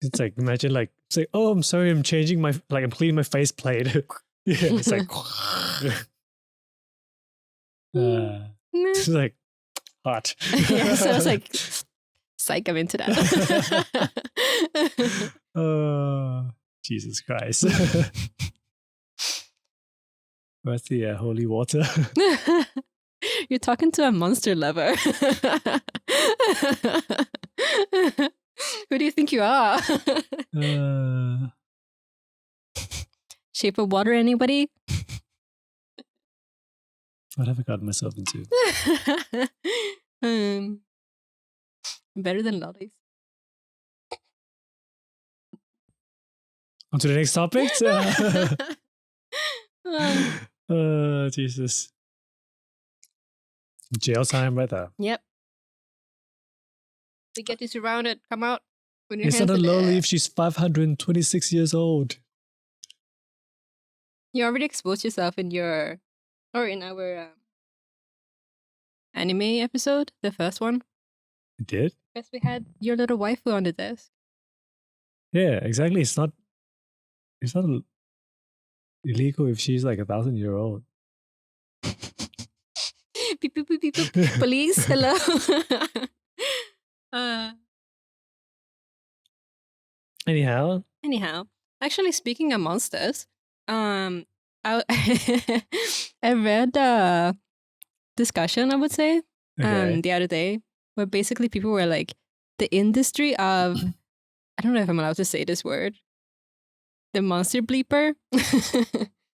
It's like, imagine like, it's like, oh, I'm sorry, I'm changing my, like, I'm cleaning my faceplate. Yeah, it's like, it's like hot. Yeah, so I was like, psych, I'm into that. Oh, Jesus Christ. What's the holy water? You're talking to a monster lover. Who do you think you are? Shape of Water, anybody? What have I gotten myself into? Better than lollies. On to the next topic. Jesus. Jail time right there. Yep. We get you surrounded. Come out. It's not a lolly if she's 526 years old. You already exposed yourself in our anime episode, the first one. You did? Because we had your little waifu on the desk. Yeah, exactly. It's not illegal if she's like 1,000-year-old. Beep, beep, beep, beep, beep. Police, hello. Anyhow, actually, speaking of monsters, I I read a discussion, I would say, the other day, where basically people were like, the industry of, I don't know if I'm allowed to say this word, the monster bleeper.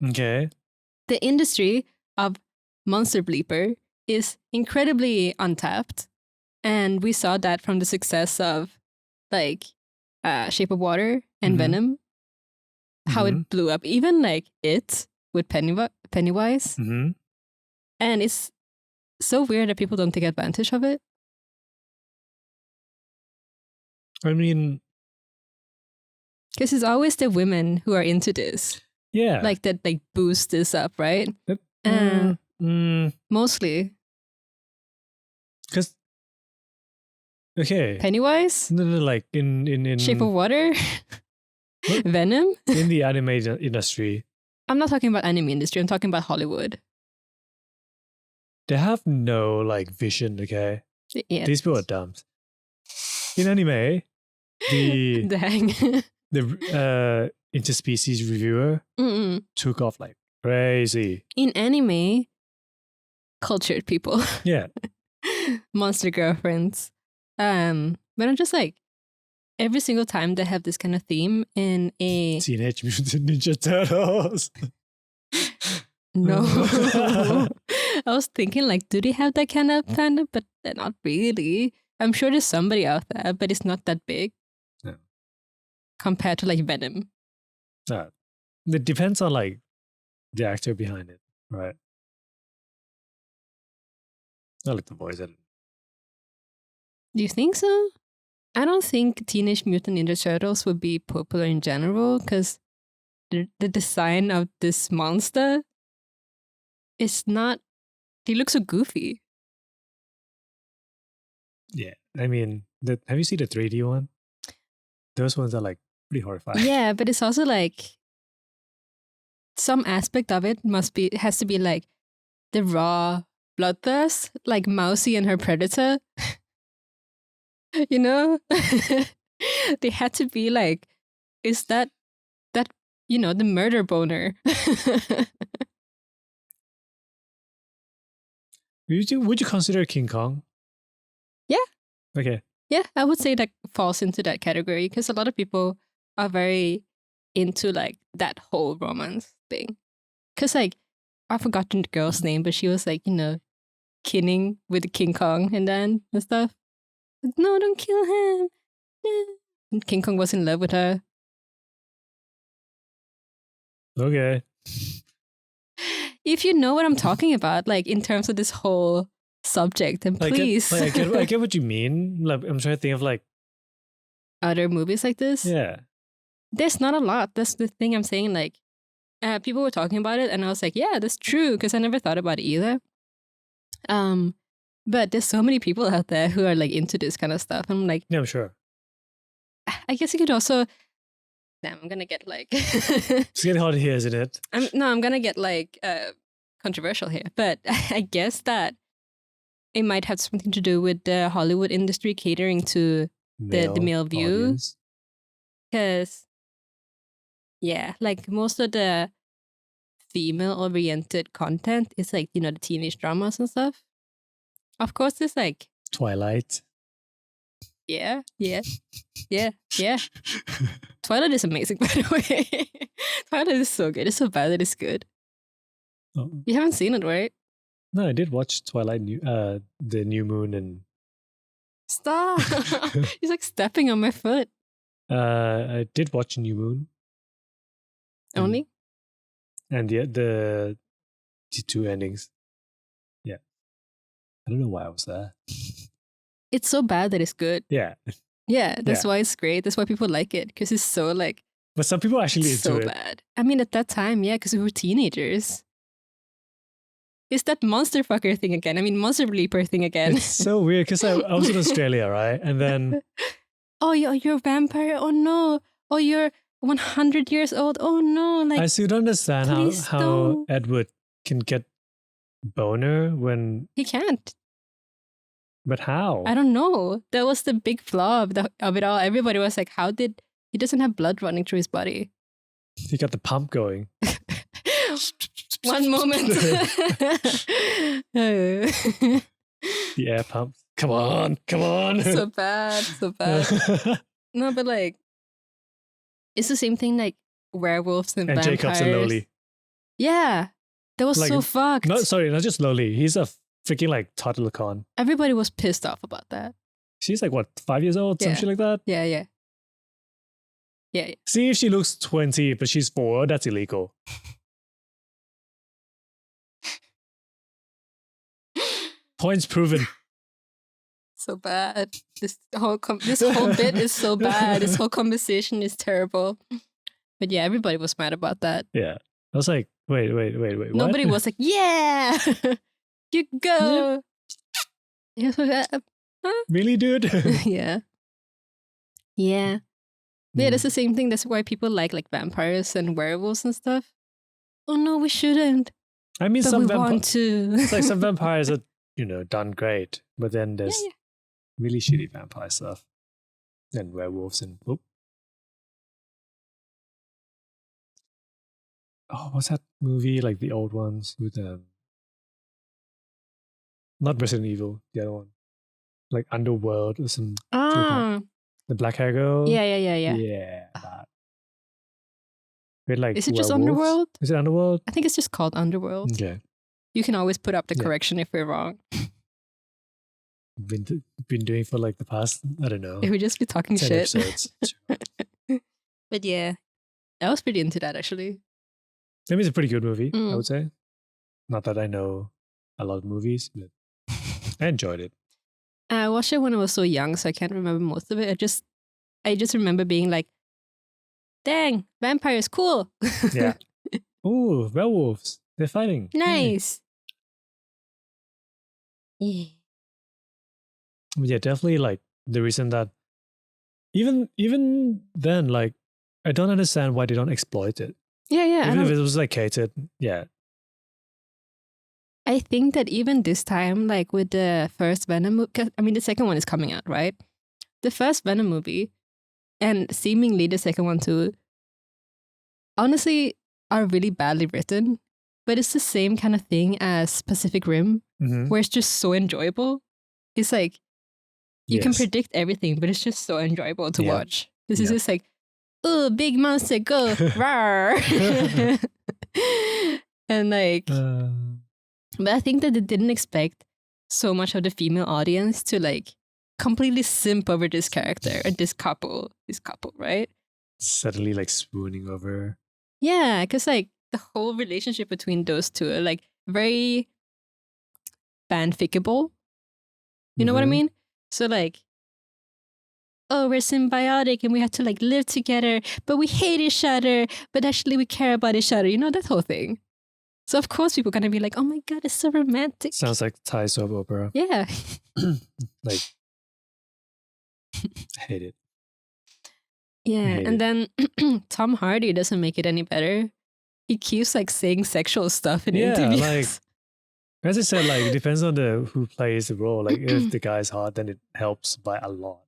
Okay. The industry of monster bleeper is incredibly untapped, and we saw that from the success of like Shape of Water and Venom, how it blew up. Even like it with Pennywise, and it's so weird that people don't take advantage of it. I mean, because it's always the women who are into this. Yeah. Like that, like boost this up, right? Mostly. Because, okay. Pennywise? No, like in Shape of Water? Venom? In the anime industry. I'm not talking about anime industry, I'm talking about Hollywood. They have no like vision, okay? Yeah. These people are dumb. In anime, the interspecies reviewer took off like crazy. In anime, cultured people. Yeah. Monster girlfriends. But I'm just like, every single time they have this kind of theme in a Teenage Mutant Ninja Turtles. No. I was thinking like, do they have that kind of fandom? But they're not really. I'm sure there's somebody out there, but it's not that big. No. Compared to like Venom. It depends on like the actor behind it, right? I like the voice. Do you think so? I don't think Teenage Mutant Ninja Turtles would be popular in general because the design of this monster is not. They look so goofy. Yeah, I mean, have you seen the 3D one? Those ones are like pretty horrifying. Yeah, but it's also like some aspect of it has to be like the raw bloodthirst, like Mousy and her predator. You know, they had to be like, is that the murder boner? Would you consider King Kong? Yeah. Okay. Yeah, I would say that falls into that category because a lot of people are very into like that whole romance thing. Because like, I've forgotten the girl's name, but she was like, kinning with King Kong and stuff. No, don't kill him. And King Kong was in love with her. Okay. If you know what I'm talking about, like in terms of this whole subject, then please. I get what you mean. Like, I'm trying to think of like other movies like this. Yeah. There's not a lot. That's the thing I'm saying. Like, people were talking about it, and I was like, yeah, that's true, because I never thought about it either. But there's so many people out there who are like into this kind of stuff. I'm like, yeah, I'm sure. I guess you could also. Damn, I'm gonna get like. It's getting hard here, isn't it? I'm gonna get like controversial here, but I guess that it might have something to do with the Hollywood industry catering to the male view. Because, yeah, like most of the female-oriented content is like, the teenage dramas and stuff. Of course, there's like... Twilight. Yeah. Twilight is amazing, by the way. Twilight is so good. It's so bad that it's good. Oh. You haven't seen it, right? No, I did watch Twilight, the New Moon, and... Stop! He's like stepping on my foot. I did watch New Moon. Only? And the two endings. Yeah. I don't know why I was there. It's so bad that it's good. Yeah. Yeah, that's why it's great. That's why people like it, because it's so like... But some people actually into so it. Bad. I mean, at that time, yeah, because we were teenagers. It's that monster fucker thing again. I mean, monster leaper thing again. It's so weird, because I was in Australia, right? And then... Oh, you're a vampire? Oh, no. Oh, you're 100 years old? Oh, no. Like, I still don't understand how Edward can get boner when... He can't. But how? I don't know. That was the big flaw of it all. Everybody was like, how did... He doesn't have blood running through his body. He got the pump going. One moment. The air pump. Come on. So bad. No, but like, it's the same thing like werewolves and vampires. And Jacob's a lowly. Yeah. That was like, so fucked. Not just lowly. He's a freaking like toddler con. Everybody was pissed off about that. She's like, what, 5 years old? Some shit like that? Yeah. See if she looks 20, but she's 4. That's illegal. Points proven. So bad. This whole bit is so bad. This whole conversation is terrible. But yeah, everybody was mad about that. Yeah. I was like, wait. Nobody was like, yeah, you go. Yeah. Really, dude? Yeah. Yeah, that's the same thing. That's why people like vampires and werewolves and stuff. Oh no, we shouldn't. I mean, but we want to. It's like some vampires are, done great, but then there's really shitty vampire stuff, and werewolves and what's that movie? Like the old ones with not Resident Evil, the other one, like Underworld or some. The black hair girl? Yeah. Yeah, that. With like is it just Underworld? Is it Underworld? I think it's just called Underworld. Okay. You can always put up the correction if we're wrong. Been doing for like the past, I don't know. If we just be talking 10 shit. episodes. But yeah. I was pretty into that actually. I mean, it's a pretty good movie, I Mm. would say. Not that I know a lot of movies, but I enjoyed it. I watched it when I was so young, so I can't remember most of it. I just remember being like, dang, vampires, cool. Yeah. Ooh, werewolves. They're fighting. Yay. Nice. Yeah. Yeah, definitely like the reason that even then, like I don't understand why they don't exploit it. Yeah, yeah. Even if it was like catered, yeah. I think that even this time, like with the first Venom movie, I mean, the second one is coming out, right? The first Venom movie and seemingly the second one too, honestly, are really badly written, but it's the same kind of thing as Pacific Rim, Mhm. where it's just so enjoyable. It's like, you can Yes. predict everything, but it's just so enjoyable to Yeah. watch. This is Yeah. just like, oh, big monster, go, rawr. And like, but I think that they didn't expect so much of the female audience to like completely simp over this character and this couple, right? Suddenly like swooning over. Yeah, because like the whole relationship between those two are like very fanficable. You know what I Mhm. mean? So like, oh, we're symbiotic and we have to like live together, but we hate each other, but actually we care about each other. You know, that whole thing. So of course people are gonna be like, oh my god, it's so romantic. Sounds like Thai soap opera. Yeah. Like hate it. Yeah. hate And then Tom Hardy doesn't make it any better. He keeps like saying sexual stuff in Yeah, interviews. like as I said, like it depends on the who plays the role. Like if the guy's hot, then it helps by a lot.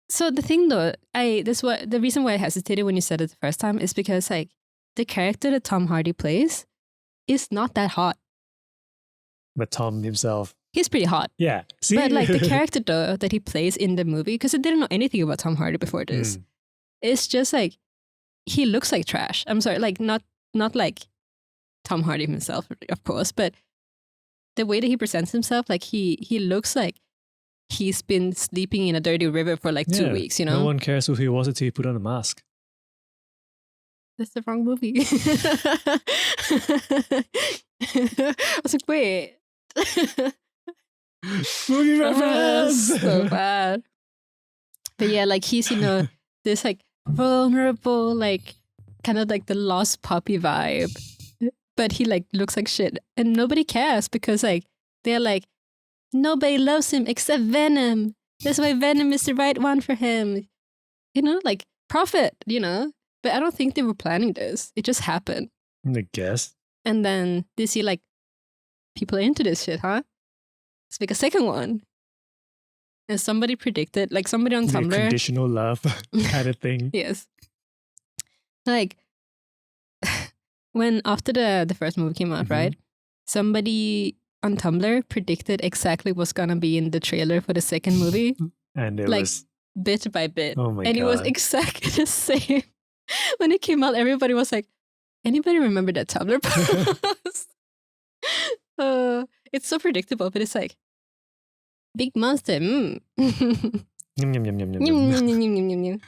So the thing though, the reason why I hesitated when you said it the first time is because like the character that Tom Hardy plays is not that hot. But Tom himself, He's pretty hot. yeah. See, But like the character though that he plays in the movie, because I didn't know anything about Tom Hardy before this, it's just like he looks like trash. I'm sorry, like not like Tom Hardy himself, of course, but the way that he presents himself, like he looks like he's been sleeping in a dirty river for like 2 Yeah, weeks, you know? No one cares who he was until he put on a mask. That's the wrong movie. I was like, wait. Movie reference. So bad. But yeah, like he's, you know, this like vulnerable, like kind of like the lost puppy vibe. But he like looks like shit. And nobody cares because like they're like, nobody loves him except Venom. That's why Venom is the right one for him. You know, like profit, you know? But I don't think they were planning this. It just happened. I guess. And then they see like, people are into this shit, huh? Let's make a second one. And somebody predicted, like somebody on The Tumblr. conditional love kind of thing. Yes. Like, when after the first movie came out, Mhm. right? Somebody on Tumblr predicted exactly what's gonna be in the trailer for the second movie, And it like was, bit by bit. oh my And God. it was exactly the same. When it came out, everybody was like, anybody remember that Tumblr post? It's so predictable, but it's like, big monster. Yum, yum, yum, yum, yum, Nyum, yum. nyum, nyum, nyum, nyum, nyum.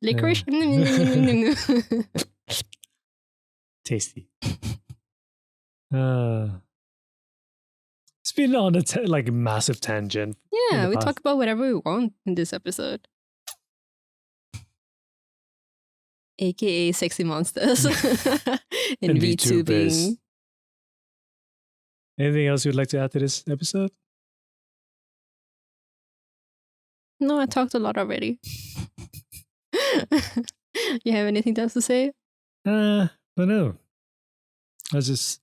Licorice. Nyum, nyum, nyum, nyum, nyum. Tasty. It's been on a like massive tangent. Yeah, the we past. talk about whatever we want in this episode. AKA sexy monsters and And VTubing. VTubers. Anything else you'd like to add to this episode? No, I talked a lot already. You have anything else to say? I don't know. I just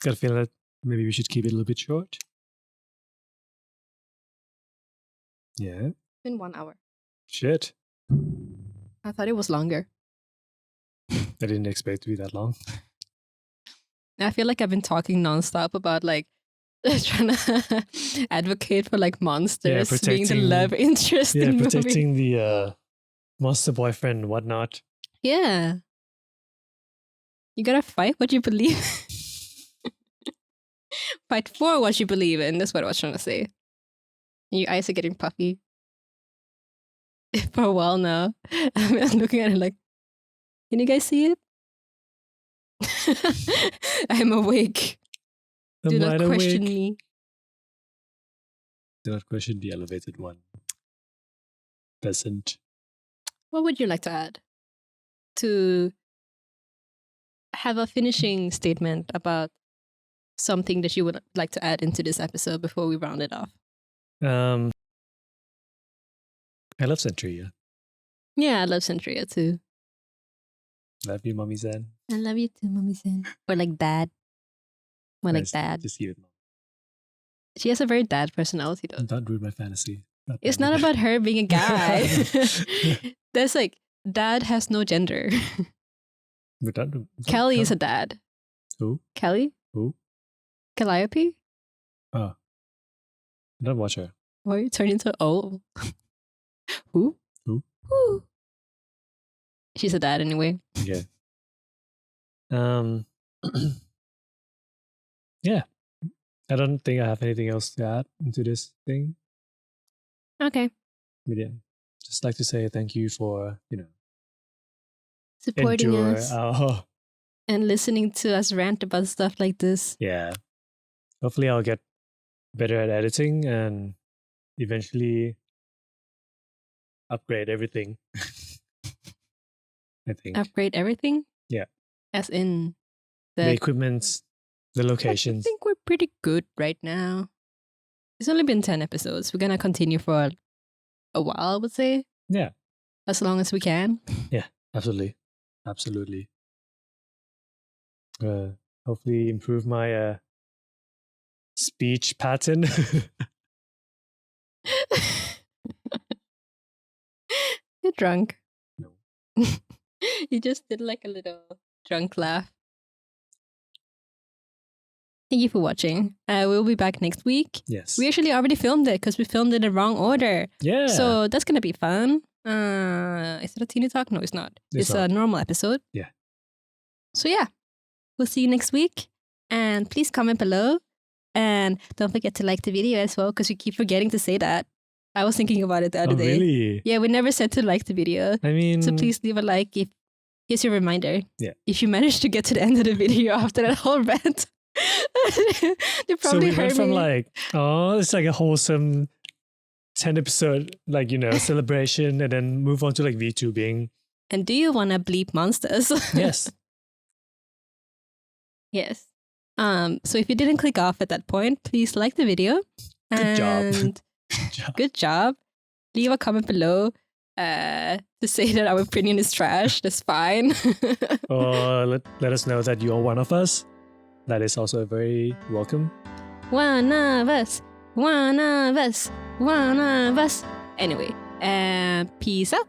got a feeling that maybe we should keep it a little bit short. Yeah. It's been 1 hour. Shit. I thought it was longer. I didn't expect it to be that long. I feel like I've been talking nonstop about like trying to advocate for like monsters being the protecting- love interest in movies. Protecting the monster boyfriend and whatnot. Yeah. You gotta fight what you believe. Fight for what you believe in. That's what I was trying to say. Your eyes are getting puffy. For a while now. I'm looking at it like, Can you guys see it? I'm awake. Do not question me. Do not question the elevated one. Peasant. What would you like to add? To have a finishing statement about something that you would like to add into this episode before we round it off. I love Centuria. Yeah, I love Centuria too. Love you, Mommy Zen. I love you too, Mommy Zen. Or like Dad. More like Dad. Just you. She has a very dad personality though. Don't ruin my fantasy. It's not about her being a guy. There's like, Dad has no gender. Kelly is a dad. Who? Kelly? Who? Calliope? Oh. Don't watch her. Why you turn into Who? Who? Who? She's a dad anyway. Yeah. Yeah. I don't think I have anything else to add into this thing. Okay. But yeah. Just like to say thank you for, supporting us our... and listening to us rant about stuff like this. Yeah. Hopefully I'll get better at editing and eventually upgrade everything. I think. Upgrade everything? Yeah. As in the equipment, the locations. I think we're pretty good right now. It's only been 10 episodes. We're going to continue for a while, I would say. Yeah. As long as we can. Yeah, absolutely. Absolutely. Hopefully improve my speech pattern. You're drunk. No. You just did like a little drunk laugh. Thank you for watching. We'll be back next week. Yes. We actually already filmed it because we filmed it in the wrong order. Yeah. So that's going to be fun. Is it a Tinie talk? No, it's not. It's not. A normal episode. Yeah. So yeah, we'll see you next week. And please comment below. And don't forget to like the video as well because we keep forgetting to say that. I was thinking about it the other day. Really? Yeah, we never said to like the video. I mean... So please leave a like. Here's your reminder. Yeah. If you manage to get to the end of the video after that whole rant, they probably so we went from me. it's like a wholesome 10 episode, celebration, and then move on to VTubing. And do you want to bleep monsters? Yes. Yes. So if you didn't click off at that point, please like the video. Good job. Good job. Leave a comment below to say that our opinion is trash. That's fine. Or let us know that you're one of us. That is also very welcome. One of us. One of us. One of us. Anyway, peace out.